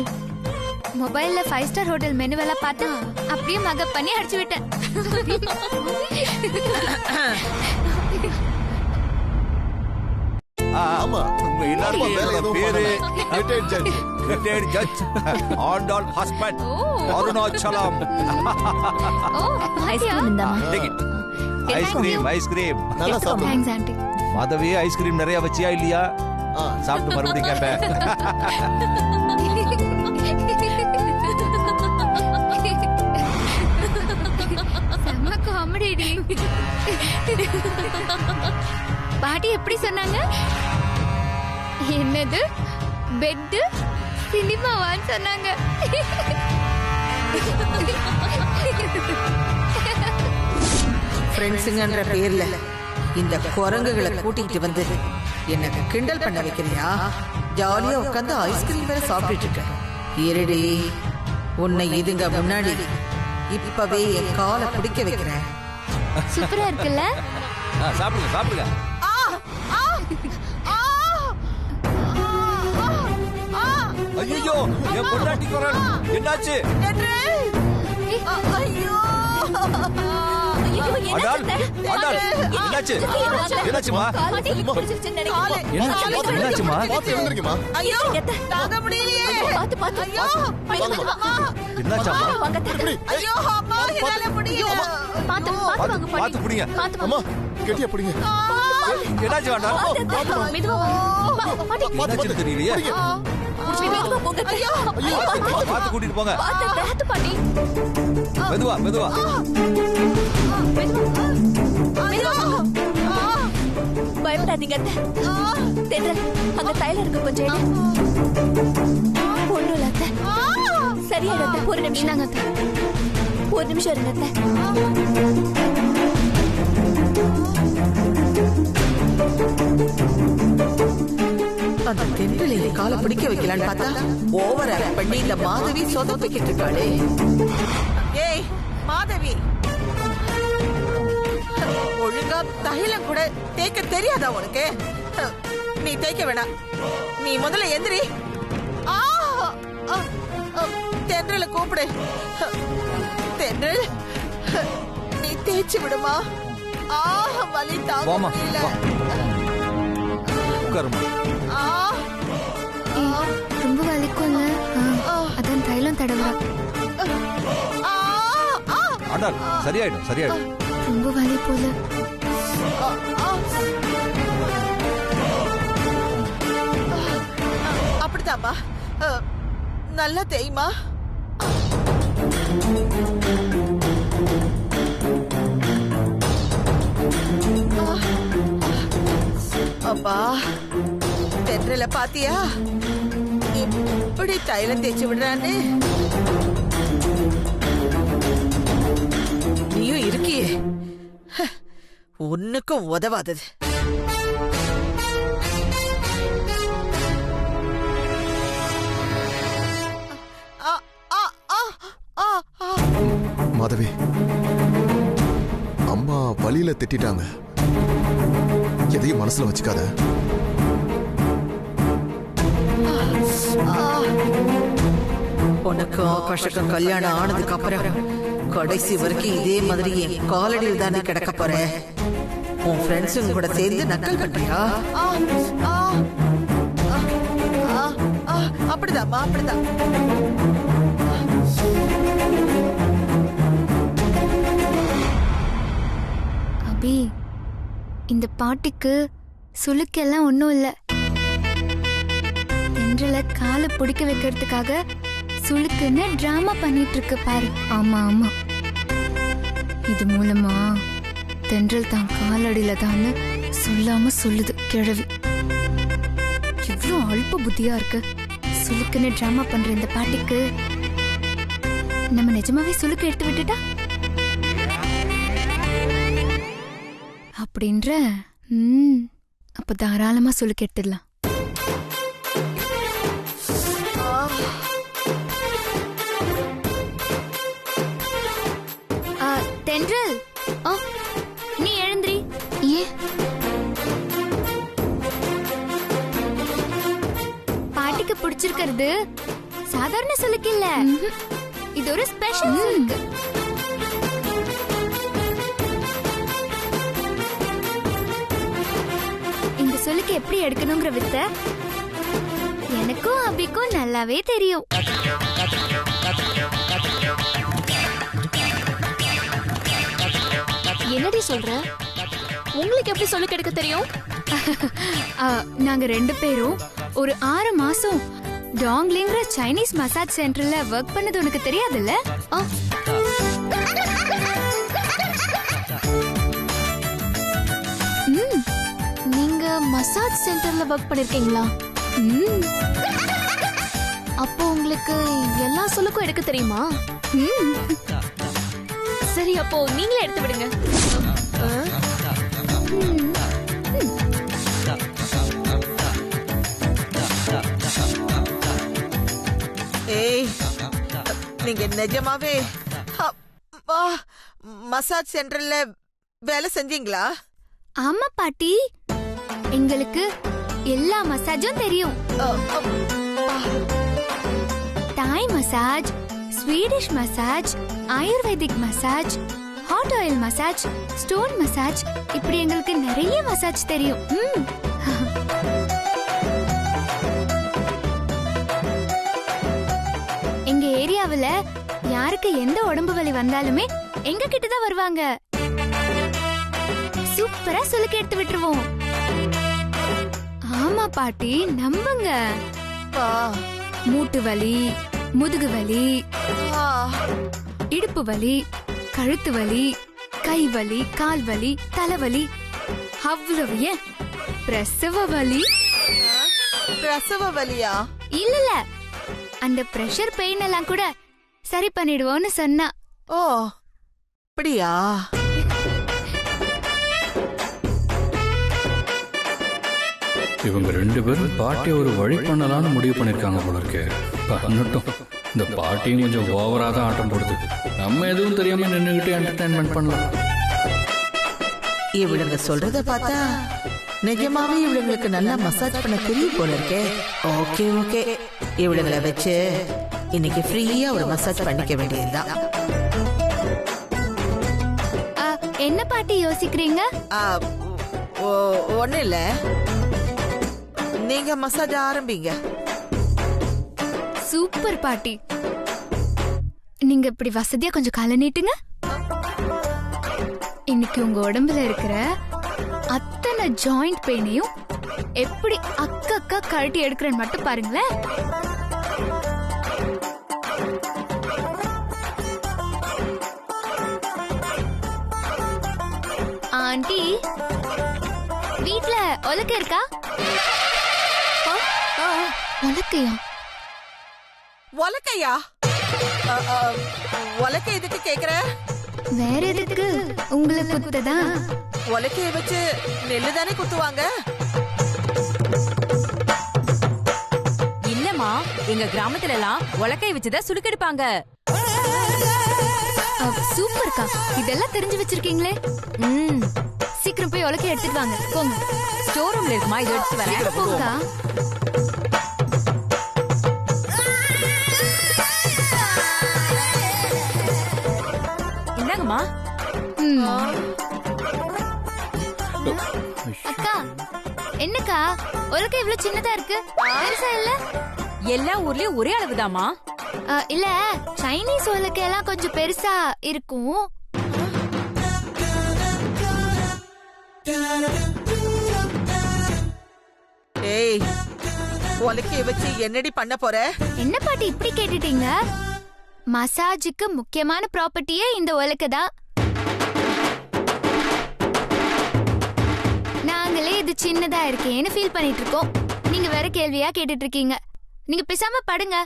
மொபைல்ல 5 ஸ்டார் ஹோட்டல் மெனுவெல்லாம் பார்த்து அப்படியே மகப் பண்ணி அடிச்சு விட்டேன். ஆமா. உங்க எல்லாருக்கும் வேற என்னோட எதுவும் பேரு retired judge. Retired judge Andal husband Arunachalam. Ice cream இந்தாமா. Take it. Ice cream ice cream. நல்லா சாப்பிடு. Thanks aunty. மாதவி ஐஸ்கிரீம் நிறைய வச்சியா இல்லையா? ஆ. சாப்பிட்டு மறுபடியும் கேட்பேன். செம்ம காமெடி. பாட்டி எப்படி சொன்னாங்க? என்னது பெட் சினிமாவான்னு சொன்னாங்க. ஃப்ரெண்ட்ஸுங்கன்ற பேர்ல இந்த குரங்குகளை கூட்டிட்டு வந்து என்ன கிண்டல் பண்ண வைக்கிறியா? ஜாலியா உட்காந்து ஐஸ்கிரீம் வேற சாப்பிட்டுட்டு இருக்க. இருடி, உன்னை இதுங்க முன்னாடி இப்பவே என் காலை பிடிக்க வைக்கிறேன். சூப்பரா இருக்குல்ல? சாப்பிடுங்க சாப்பிடுங்க. ஐயோ என் பொண்டாட்டி குரல் என்னாச்சு? ஆண்டாள் ஆண்டாள் என்னாச்சு? என்னாச்சுமா? என்னாச்சுமா? பாத்து எழுந்திருக்குமா? ஐயோ, தாங்க முடியலையே. ஐயோ, என்னாச்சாமா? இப்படி. ஐயோ, அம்மா, என்னால முடியல. பாத்து புடிங்க. அம்மா கெட்டியா பிடிங்க. என்னாச்சு ஆண்டாள்? என்னாச்சு தெரியலையே. பாத்து கூட்டிட்டு போங்க. மெதுவா மெதுவா. பயப்படாதீங்க அத்தை. தென்றல், அங்க தைலம் இருக்கு, கொஞ்சம் எடு. ஒண்ணும் இல்ல அத்தை. சரியாயிடும் அத்தை. ஒரு நிமிஷம் நாங்க அத்தை. ஒரு நிமிஷம் இருங்க அத்தை. அந்த தென்றலை காலை பிடிக்க வைக்கலான்னு பார்த்தா ஓவர் ஆக்ட் பண்ணி இந்த மாதவி சொதப்பிக்கிட்டு இருக்காளே. ஏய் மாதவி, ஒழுங்கா தைலம் கூட தேய்க்க தெரியாதா உனக்கு? நீ தேய்க்க வேணாம், நீ முதல்ல எந்திரி. தென்றலை கூப்பிடு. தென்றல், நீ தேய்ச்சி விடுமா. வலி தாங்க முடியல. உட்காருமா. ரொம்ப வலிக்கும்ல? அதான் தைலம் தடவா. ஆண்டாள் சரியாயிடும் சரியாயிடும். ரொம்ப வலி போல. அப்படிதாப்பா, நல்லா தேய்மா. அப்பா, தென்றல பாத்தியா இப்படி தைலம் தேய்ச்சி விடுறான்னு? நீயும் இருக்கியே, ஒன்னுக்கும் உதவாதது. மாதவி, அம்மா வழியில திட்டாங்க. எதையும் மனசுல வச்சுக்காத. உனக்கு ஆகாஷுக்கும் கல்யாணம் ஆனதுக்கு அப்புறம் கடைசி வரைக்கும் இதே மாதிரி என் காலடியில் தானே கிடக்க போற. உன் ஃப்ரெண்ட்ஸுங்க கூட சேர்ந்து நக்கல் பண்றியா? அப்படிதாம்மா, அப்படிதான். அபி, இந்த பாட்டிக்கு சுளுக்கெல்லாம் ஒண்ணும் இல்ல. தென்றல காலை பிடிக்க வைக்கிறதுக்காக சுளுக்குன்னு டிராமா பண்ணிட்டு இருக்கு பாரு. ஆமா ஆமா, இது மூலமா தென்றல் தான் காலடியில தான் சொல்லாம சொல்லுது கிழவி. இவ்ளோ அல்ப புத்தியா இருக்கு. சுளுக்குன்னு டிராமா பண்ற இந்த பாட்டிக்கு நம்ம நிஜமாவே சுளுக்கு எடுத்து விட்டுட்டா அப்படின்ற அப்ப தாராளமா சுளுக்கு எடுத்துடலாம். பிடிச்சிருக்கிறது சாதாரண சுளுக்கு இல்ல, இது ஒரு ஸ்பெஷல் சுளுக்கு. இந்த சுளுக்கு எப்படி எடுக்கணுங்கிற வித்த எனக்கும் அபிக்கும் நல்லாவே தெரியும். என்னடி சொல்ற? உங்களுக்கு எப்படி சொல்லுக்கு எடுக்க தெரியும்? நாங்க 2 பேரும் ஒரு 6 மாசம் டாங்லிங்கிற சைனீஸ் மசாஜ் சென்டர்ல ஒர்க் பண்ணது உனக்கு தெரியாதுல்ல? நீங்க மசாஜ் சென்டர்ல ஒர்க் பண்ணிருக்கீங்களா? அப்போ உங்களுக்கு எல்லா சொல்லுக்கும் எடுக்க தெரியுமா? சரி, அப்போ நீங்களே எடுத்து விடுங்க. ஏய், நீங்க நிஜமாவே மசாஜ் சென்டர்ல வேலை செஞ்சீங்களா? ஆமா பாட்டி, எங்களுக்கு எல்லா மசாஜும் தெரியும். Thai massage, Swedish massage, ayurvedic massage, hot oil massage, stone massage, இப்படி எங்களுக்கு நிறைய மசாஜ் தெரியும். எங்க ஏரியாவுல யாருக்கு எந்த உடம்பு வலி வந்தாலுமே எங்க கிட்டதான் வருவாங்க. சூப்பரா சுளுக்கு எடுத்து விட்டுருவோம். ஆமா பாட்டி, நம்புங்க. மூட்டு வலி, முதுகு வலி, இடுப்பு வலி, கழுத்து வலி, கை வலி, கால் வலி, தலைவலி, அவ்வளவு ஏன் பிரசவ வலி. பிரசவ வலியா? இல்ல, அந்த பிரஷர் பெயின் எல்லாம் கூட சரி பண்ணிடுவோம்னு சொன்னா. ஓ, அப்படியா? இவங்க 2 பேரும் பாட்டி ஒரு வழி பண்ணலாம்னு முடிவு பண்ணிருக்காங்க போல இருக்கு. பண்ணட்டும். இந்த பாட்டியும் கொஞ்சம் ஓவரா தான் ஆட்டம் போடுது. நம்ம எதுவும் தெரியாம நின்னுகிட்டு என்டர்டைன்மெண்ட் பண்ணலாம். இவளுங்க சொல்றத பார்த்தா நிஜமாவே இவளுங்களுக்கு நல்லா மசாஜ் பண்ண தெரியும் போல இருக்கே. ஓகே ஓகே, இவளுங்களை வச்சு இன்னைக்கு ஃப்ரீயா ஒரு மசாஜ் பண்ணிக்க வேண்டியதுதான். என்ன பாட்டி யோசிக்கிறீங்க? ஒண்ணு இல்ல, நீங்க மசாஜ் ஆரம்பிங்க. சூப்பர் பாட்டி, நீங்க இப்படி வசதியா கொஞ்சம் கால நீட்டுங்க. இன்னைக்கு உங்க உடம்புல இருக்கிற அத்தனை ஜாயிண்ட் பெயினையும் எப்படி அக்கா கழட்டி எடுக்கிறேன்னு மட்டும் பாருங்களேன். ஆண்டி, வீட்ல உலக்கை இருக்கா? உலக்கையா? உலக்கையா? உலக்கை எதுக்கு கேக்குற? வேற எதுக்கு? உங்களுக்கு குத்ததான். உலக்கைய வச்சு நெல்லு தானே குத்துவாங்க. இல்லம்மா, எங்க கிராமத்துல எல்லாம் உலக்கை வச்சுதான் சுடுக்கெடுப்பாங்க. சூப்பர்க்கா, இதெல்லாம் தெரிஞ்சு வச்சிருக்கீங்களே. சீக்கிரம் போய் உலக்கை எடுத்துட்டு வாங்க. போங்க. ஸ்டோர் ரூம்ல இருக்குமா, இதை எடுத்து வரேன். போங்கக்கா. இந்தாங்கம்மா. அக்கா, என்னக்கா உலக்கை இவ்வளவு சின்னதா இருக்கு? பெருசா இல்ல? எல்லா ஊர்லயும் ஒரே அளவுதாம்மா. இல்ல, சைனீஸ் உலக்கை எல்லாம் கொஞ்சம் பெருசா இருக்கும். ஏய், உலக்கைய வச்சு என்னடி பண்ண போற? என்ன பாட்டி இப்படி கேட்டுட்டீங்க? மசாஜுக்கு முக்கியமான ப்ராப்பர்ட்டியே இந்த உலக்கை தான். நாங்களே இது சின்னதா இருக்கேன்னு ஃபீல் பண்ணிட்டு இருக்கோம். நீங்க வேற கேள்வியா கேட்டுட்டு இருக்கீங்க. நீங்க பேசாம படுங்க.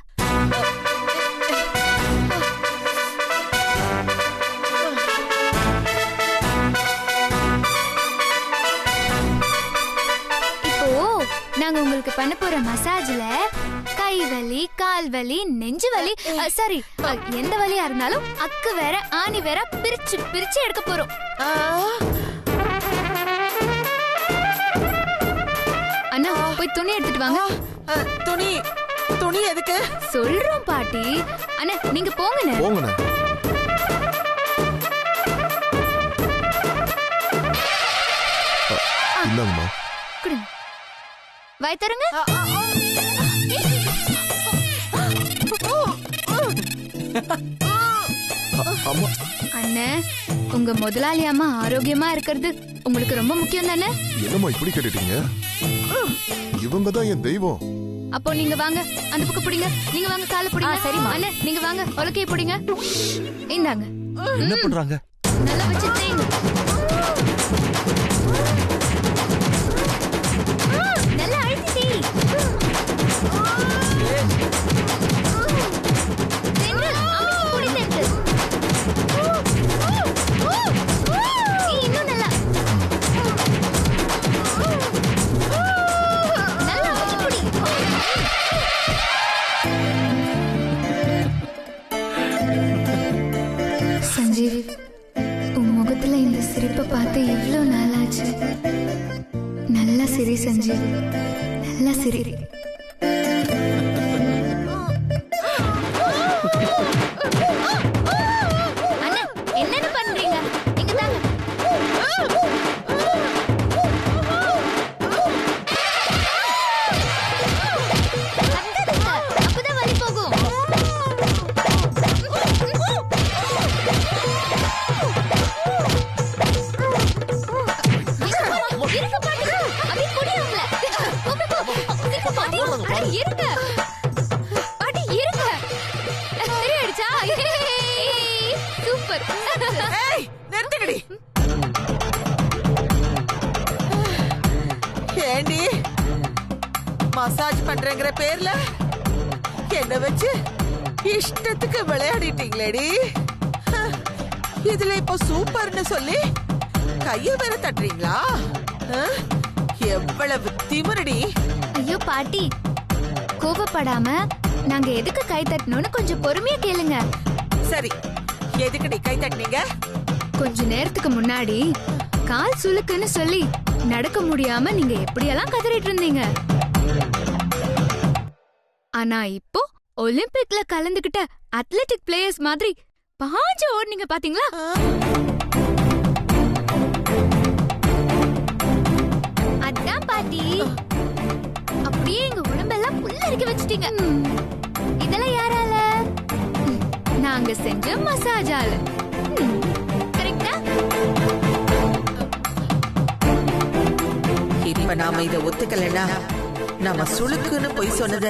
இப்போ நாங்க உங்களுக்கு பண்ண போற மசாஜ்ல கை வலி, கால் வலி, நெஞ்சு வலி, சரி எந்த வலியா இருந்தாலும் அக்கு வேற ஆணி வேற பிரிச்சு பிரிச்சு எடுக்க போறோம். அண்ணா, போய் துணி எடுத்துட்டு வாங்க. துணி துணி எதுக்கு? சொல்றோம் பாட்டி. அண்ணே நீங்க போங்கண்ணே. போங்கண்ணே. இந்தாங்கம்மா. குடுங்க. வாய் தருங்க. அம்மா. அண்ணே உங்க முதலாளி அம்மா ஆரோக்கியமா இருக்கிறது உங்களுக்கு ரொம்ப முக்கியம் தானே? என்னம்மா இப்படி கேட்டுட்டீங்க? இவங்க தான் என் தெய்வம். அப்போ நீங்க வாங்க, அந்த பக்கம் பிடிங்க. நீங்க வாங்க, காலை பிடிங்க. சரிம்மா. அண்ணே நீங்க வாங்க, உலக்கைய பிடிங்க. இந்தாங்க. என்ன பண்றாங்க? நல்லா வச்சு தேங்க. நல்லா அழுத்தி தே. தென்றல், அம்மிக்கு பிடி தென்றல். இன்னும் நல்லா. நல்லா வச்சு பிடி. சஞ்சீவ், உன் முகத்துல இந்த சிரிப்பை பார்த்து எவ்வளவு நாளாச்சு. நல்லா சிரி சஞ்சீவ், நல்லா சிரி. அண்ணா என்னன்னு பண்றீங்க? இங்க தாங்க. அப்பதான் வலி போகும். இருங்க பாட்டி, இருங்க. சரியாயிடுச்சா? சூப்பர். ஏய், நிறுத்துங்கடி. ஏண்டி மசாஜ் பண்றேங்கிற பேர்ல என்ன வச்சு இஷ்டத்துக்கு விளையாடிட்டீங்களேடி. இதுல இப்போ சூப்பர்னு சொல்லி கைய வேற தட்டுறீங்களா? எவ்வளவு திமிரடி. ஐயோ பாட்டி, கோபப்படாம நாங்க எதுக்கு கை தட்டணும்னு கொஞ்சம் பொறுமையா கேளுங்க. சரி, எதுக்குடி கை தட்டினீங்க? கொஞ்ச நேரத்துக்கு முன்னாடி கால் சுளுக்குன்னு சொல்லி நடக்க முடியாம நீங்க எப்படியெல்லாம் கதறிட்டு இருந்தீங்க. ஆனா இப்போ ஒலிம்பிக்ல கலந்துகிட்ட அத்லெட்டிக் பிளேயர்ஸ் மாதிரி பாஞ்சு ஓடுனீங்க பாத்தீங்களா? அதான் பாட்டி, அப்படியே எங்க உடம்பெல்லாம் புல்லரிக்க வச்சிட்டீங்க. இதெல்லாம் யாரால? நாங்க செஞ்ச மசாஜால. கரெக்டா? இப்ப நாம இத ஒத்துக்கலன்னா நாம சுளுக்குன்னு பொய் சொன்னத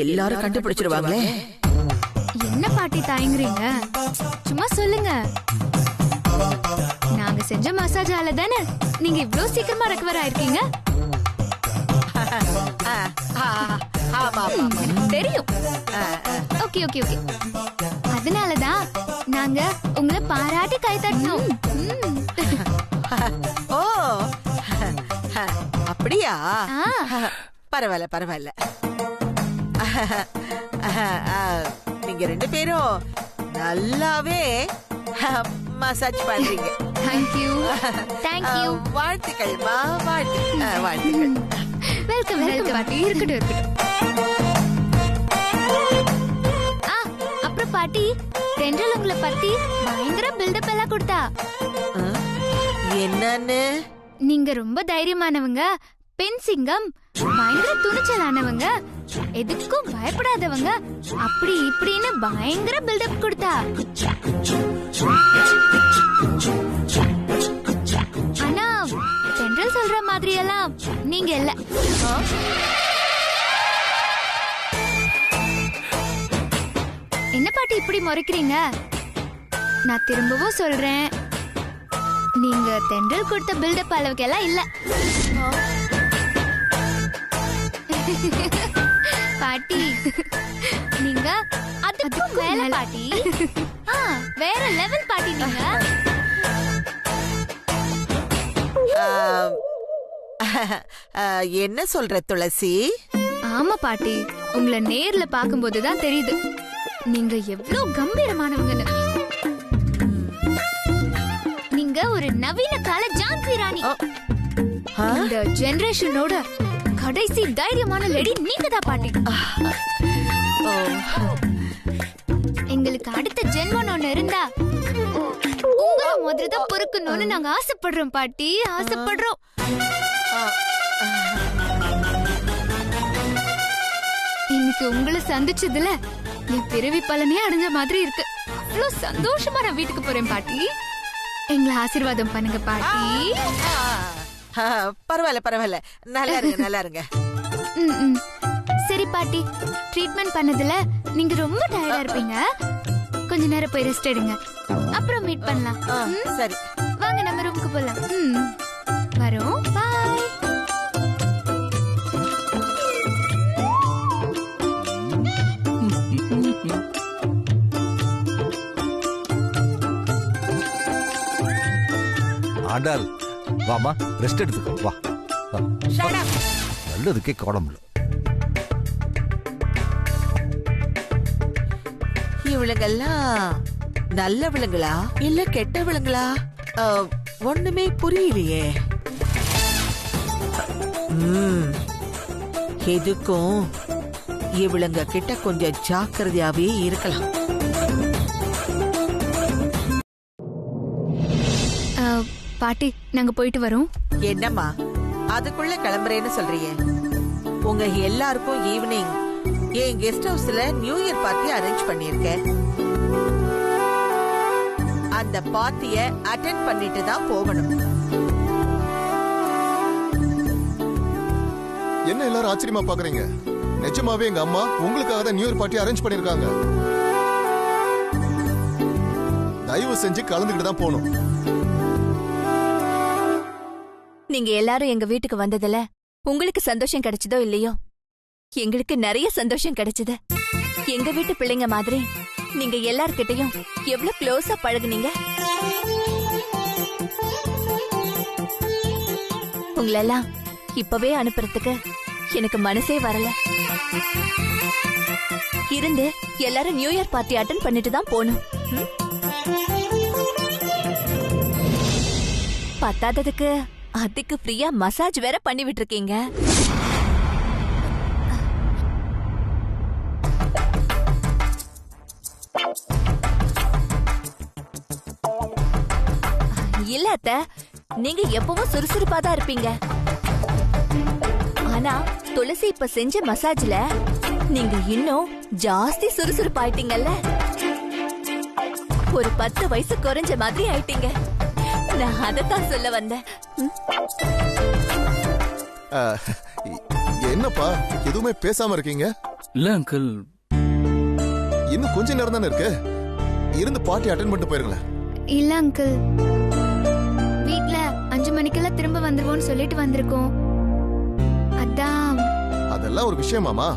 எல்லாரும் கண்டுபிடிச்சிருவாங்களே. என்ன பாட்டி தயங்குறீங்க? சும்மா சொல்லுங்க. நாங்க செஞ்ச மசாஜால தானே நீங்க இவ்ளோ சீக்கிரமா ரெக்கவர் ஆயிருக்கீங்க. தெரியும். Okay okay okay. அதனாலதான் நாங்க உங்களை பாராட்டி கை தட்டணும். ஓ, அப்படியா? பரவாயில்ல பரவாயில்ல. நீங்க ரெண்டு பேரும் நல்லாவே மசாஜ் பண்றீங்க. Thank you thank you. வாழ்த்துக்கள்மா, வாழ்த்துக்கள். வெல்கம் வெல்கம் பாட்டி. இருக்கட்டும் இருக்கட்டும். அப்புறம் பாட்டி, தென்றல் உங்களை பத்தி பயங்கர பில்டப் எல்லாம் கொடுத்தா. என்னன்னு? நீங்க ரொம்ப தைரியமானவங்க, பெண் சிங்கம், பயங்கர துணிச்சலானவங்க, எதுக்கும் பயப்படாதவங்க, அப்படி இப்படின்னு பயங்கர பில்டப் கொடுத்தா. ஆனா தென்றல் சொல்ற மாதிரி எல்லாம் நீங்க இல்ல. என்ன பாட்டி இப்படி முறைக்கிறீங்க? நான் திரும்பவும் சொல்றேன், நீங்க தென்றல் கொடுத்த பில்டப் அளவுக்கு எல்லாம் இல்ல. பாட்டி நீங்க அதுக்கும் மேல பாட்டி. வேற லெவல் பாட்டி நீங்க. என்ன சொல்ற துளசி? ஆமா பாட்டி, உங்களை நேர்ல பாக்கும்போதுதான் தெரியுது நீங்க எவ்வளவு கம்பீரமானவங்கன்னு. நீங்க ஒரு நவீன கால ஜான்சி ராணி. இந்த ஜெனரேஷனோட கடைசி தைரியமான லேடி நீங்க தான் பாட்டி. எங்களுக்கு அடுத்த ஜென்மம் ஒண்ணு இருந்தா உங்களை முதல்ல தான் பொறுக்கணும்னு நாங்க ஆசைப்படுறோம் பாட்டி, ஆசைப்படுறோம். இன்னைக்கு உங்களை சந்திச்சதுல என் பிறவி பலனே அடைஞ்ச மாதிரி இருக்கு. அவ்வளவு சந்தோஷமா நான் வீட்டுக்கு போறேன் பாட்டி. எங்களை ஆசீர்வாதம் பண்ணுங்க பாட்டி. பரவாயில்ல பரவாயில்ல, நல்லா இருங்க நல்லா இருங்க. சரி பாட்டி, ட்ரீட்மெண்ட் பண்ணதுல நீங்க ரொம்ப டயர்டா இருப்பீங்க. கொஞ்ச நேரம் போய் ரெஸ்ட் எடுங்க, அப்புறம் மீட் பண்ணலாம். சரி வாங்க நம்ம ரூமுக்கு போலாம். வரோம், பாய். ஆண்டாள் வாமா, ரெஸ்ட் எடுத்துக்கோ. வா நல்லதுக்கே கோலம். இவளுங்கெல்லாம் நல்லவளுங்களா இல்ல கெட்டவளுங்களா ஒண்ணுமே புரியலையே. எதுக்கும் இவளுங்க கிட்ட கொஞ்சம் ஜாக்கிரதையாவே இருக்கலாம். பாட்டி நாங்க போயிட்டு வரோம். என்னம்மா அதுக்குள்ள கிளம்புறேன்னு சொல்றீங்க? உங்க எல்லாருக்கும் ஈவினிங் என் கெஸ்ட் ஹவுஸ்ல நியூ இயர் பார்ட்டி அரேஞ்ச் பண்ணிருக்கேன். அந்த பார்ட்டிய அட்டெண்ட் பண்ணிட்டு தான் போகணும். என்ன எல்லாரும் ஆச்சரியமா பாக்குறீங்க? நிஜமாவே எங்க அம்மா உங்களுக்காக தான் நியூ இயர் பார்ட்டி அரேஞ்ச் பண்ணிருக்காங்க. தயவு செஞ்சு கலந்துக்கிட்டு தான் போகணும். நீங்க எல்லாரும் எங்க வீட்டுக்கு வந்ததுல உங்களுக்கு சந்தோஷம் கிடைச்சதோ இல்லையோ, எங்களுக்கு நிறைய சந்தோஷம் கிடைச்சது. எங்க வீட்டு பிள்ளைங்க மாதிரி நீங்க எல்லார்கிட்டயும் எவ்வளவு க்ளோஸா பழகுனீங்க. உங்களெல்லாம் இப்பவே அனுப்புறதுக்கு எனக்கு மனசே வரல. இருந்து எல்லாரும் நியூ இயர் பார்ட்டி அட்டெண்ட் பண்ணிட்டு தான் போகணும். பத்தாததுக்கு அதுக்கு ஃப்ரீயா மசாஜ் வேற பண்ணி விட்டுருக்கீங்க. இல்ல அத்தை, நீங்க எப்பவும் சுறுசுறுப்பா தான் இருப்பீங்க. ஆனா துளசி இப்ப செஞ்ச மசாஜ்ல நீங்க இன்னும் ஜாஸ்தி சுறுசுறுப்பாயிட்டீங்கல்ல. ஒரு 10 வயசு குறைஞ்ச மாதிரி ஆயிட்டீங்க. நான் அதத்தான் சொல்ல வந்தேன். என்னப்பா எதுவுமே பேசாம இருக்கீங்க? இல்ல அங்கிள், இன்னும் கொஞ்ச நேரம் தானே இருக்கு. இருந்து பார்ட்டி அட்டெண்ட் பண்ணிட்டு போயிருங்களேன். இல்ல அங்கிள், வீட்ல 5 மணிக்கெல்லாம் திரும்ப வந்துருவோம்னு சொல்லிட்டு வந்திருக்கோம். அதான். அதெல்லாம் ஒரு விஷயமாமா?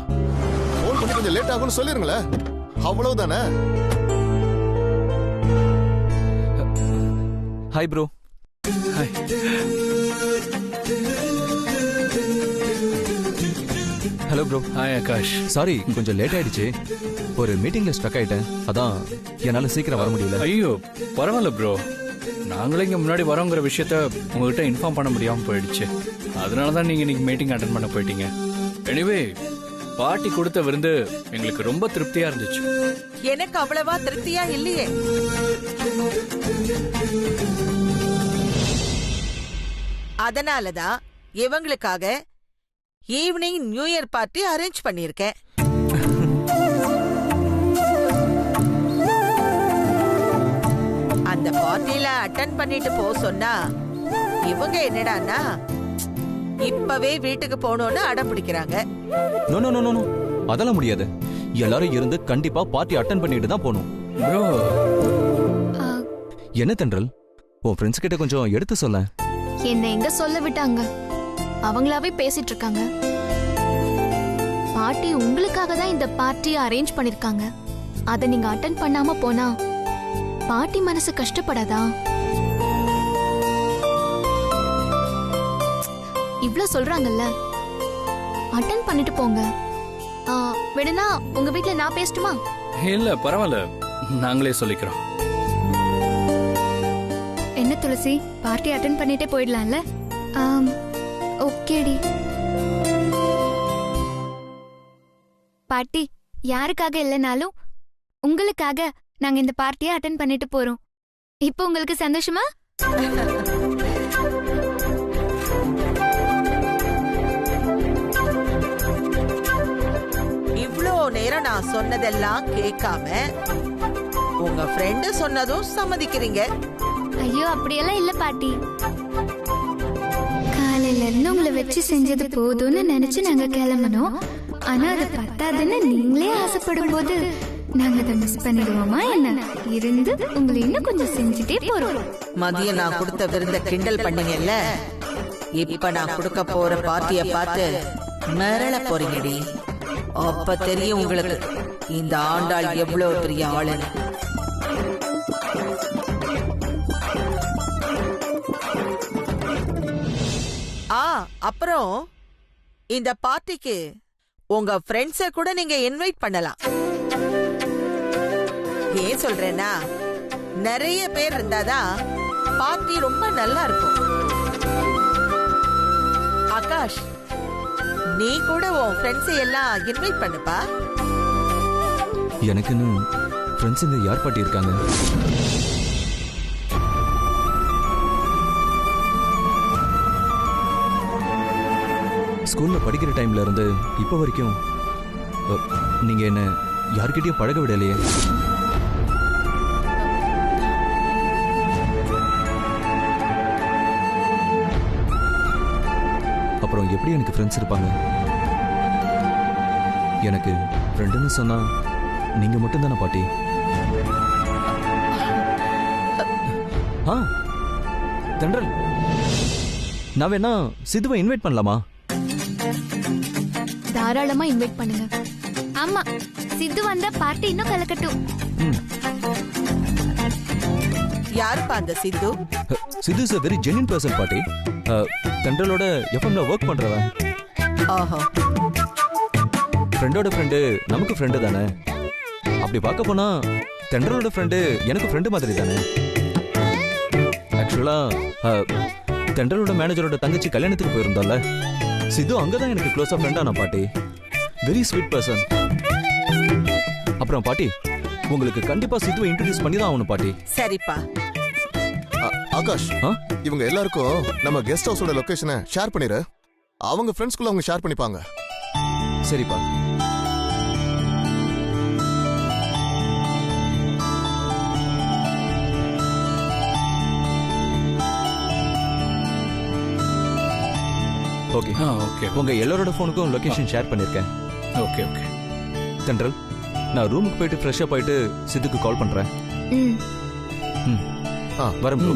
போன் பண்ணி கொஞ்சம் லேட் ஆகும்னு சொல்லிருங்களேன், அவ்வளவுதானே. Hi bro. Hi. Hello bro. Hi Akash. Sorry கொஞ்சம் லேட் ஆயிடுச்சு. ஒரு மீட்டிங்ல ஸ்ட்ரக் ஆயிட்டேன், அதான் என்னால சீக்கிரம் வர முடியல. ஐயோ பரவாயில்ல ப்ரோ, நாங்களே இங்க முன்னாடி வரோங்கிற விஷயத்த உங்ககிட்ட இன்ஃபார்ம் பண்ண முடியாம போயிடுச்சு. அதனாலதான் நீங்க இன்னைக்கு மீட்டிங் அட்டெண்ட் பண்ண போயிட்டீங்க. எனிவே பார்ட்டி கொடுத்த விருந்து எங்களுக்கு ரொம்ப திருப்தியா இருந்துச்சு. எனக்கு அவ்வளவா திருப்தியா இல்லையே. அதனாலதான் இவங்களுக்காக evening new year party arrange பண்ணிருக்கேன். அந்த பார்ட்டில அட்டெண்ட் பண்ணிட்டு போ சொன்னா இவங்க என்னடான்னா இப்பவே வீட்டுக்கு போகணும்னு அடம் பிடிக்கிறாங்க. நோ நோ நோ நோ, அதெல்லாம் முடியாது. எல்லாரும் இருந்து கண்டிப்பா பார்ட்டி அட்டெண்ட் பண்ணிட்டு தான் போகணும். ப்ரோ என்ன தென்றல், உன் ஃப்ரெண்ட்ஸ் கிட்ட கொஞ்சம் எடுத்து சொல்ல. என்ன எங்க சொல்ல விட்டாங்க? அவங்களாவே பேசிட்டு இருக்காங்க. பார்ட்டி உங்களுக்காக தான் இந்த பார்ட்டியை அரேஞ்ச் பண்ணிருக்காங்க. அதை நீங்க அட்டெண்ட் பண்ணாம போனா பார்ட்டி மனசு கஷ்டப்படாதா? இவ்ளோ சொல்றாங்கல்ல, அட்டெண்ட் பண்ணிட்டு போங்க. வேணும்னா உங்க வீட்ல நான் பேசட்டுமா? இல்ல பரவாயில்ல, நாங்களே சொல்லிக்கிறோம். என்ன துளசி, பார்ட்டி அட்டெண்ட் பண்ணிட்டே போயிடலாம்ல? ஓகேடி. பாட்டி யாருக்காக இல்லைனாலும் உங்களுக்காக நாங்க இந்த பார்ட்டியை அட்டென்ட் பண்ணிட்டு போறோம். இப்போ உங்களுக்கு சந்தோஷமா? இவ்ளோ நேரம் நான் சொன்னதெல்லாம் கேட்காம உங்க ஃப்ரெண்டு சொன்னதும் சம்மதிக்கிறீங்க. ஐயோ அப்படியெல்லாம் இல்ல பாட்டி. காலையில இருந்து உங்களை வச்சு செஞ்சது போதும்னு நினைச்சு நாங்க கிளம்பணும். ஆனா அது பத்தாதுன்னு நீங்களே ஆசைப்படும் போது நாங்க அதை மிஸ் பண்ணிடுவோமா என்ன? இருந்து உங்களை இன்னும் கொஞ்சம் செஞ்சுட்டே போறோம். மதியம் நான் கொடுத்த விருந்த கிண்டல் பண்ணீங்கல்ல, இப்ப நான் கொடுக்க போற பார்ட்டிய பார்த்து மிரள போறீங்கடி. அப்ப தெரியும் உங்களுக்கு இந்த ஆண்டாள் எவ்வளவு பெரிய ஆளுன்னு. அப்புறம் இந்த பார்ட்டிக்கு உங்க ஃப்ரெண்ட்ஸ கூட நீங்க இன்வைட் பண்ணலாம். ஏன் சொல்றேன்னா, நிறைய பேர் இருந்தாதான் பார்ட்டி ரொம்ப நல்லா இருக்கும். ஆகாஷ், நீ கூட உன் ஃப்ரெண்ட்ஸ் எல்லாம் இன்வைட் பண்ணுப்பா. எனக்குன்னு ஃப்ரெண்ட்ஸ் இங்க யார் பாட்டி இருக்காங்க? ஸ்கூல்ல படிக்கிற டைம்ல இருந்து இப்ப வரைக்கும் நீங்க என்ன யார்கிட்டயும் பழக விடலையே. அப்புறம் எப்படி எனக்கு ஃப்ரெண்ட்ஸ் இருப்பாங்க? எனக்கு ஃப்ரெண்டுன்னு சொன்னா நீங்க மட்டும் தானே பாட்டி. தென்றல், நான் வேணா சிதுவை இன்வைட் பண்ணலாமா? தாராளமா இன்வைட் பண்ணுங்க. ஆமா, சித்து வந்தா பார்ட்டி இன்னும் கலக்கட்டும். யாருப்பா அந்த சித்து? சித்து is a very genuine person பாட்டி. தென்றலோட எஃப்எம்ல ஒர்க் பண்றவன். ஆஹா, ஃப்ரெண்டோட ஃப்ரெண்டு நமக்கு ஃப்ரெண்டு தானே. அப்படி பார்க்க போனா தென்றலோட ஃப்ரெண்டு எனக்கு ஃப்ரெண்டு மாதிரி தானே. ஆக்சுவலா தென்றலோட மேனேஜரோட தங்கச்சி கல்யாணத்துக்கு போயிருந்தோம்ல, சித்து அங்கதான் எனக்கு க்ளோஸா ஃப்ரெண்டானா பாட்டி. Very sweet person. அப்புறம் பாட்டி, உங்களுக்கு கண்டிப்பா சித்துவை இன்ட்ரோடியூஸ் பண்ணி தான் ஆகணும் பாட்டி. சரிப்பா. ஆகாஷ், இவங்க எல்லாருக்கும் நம்ம கெஸ்ட் ஹவுஸோட லொகேஷனை ஷேர் பண்ணிரு. அவங்க ஃப்ரெண்ட்ஸ்குள்ள அவங்க ஷேர் பண்ணிப்பாங்க. சரிப்பா. Okay okay. உங்க எல்லாரோட ஃபோனுக்கும் லொகேஷன் ஷேர் பண்ணிருக்கேன். Okay okay. தென்றல், நான் ரூமுக்கு போயிட்டு ஃப்ரெஷ் அப் ஆயிட்டு சித்துக்கு கால் பண்றேன். வரேன் ப்ரோ.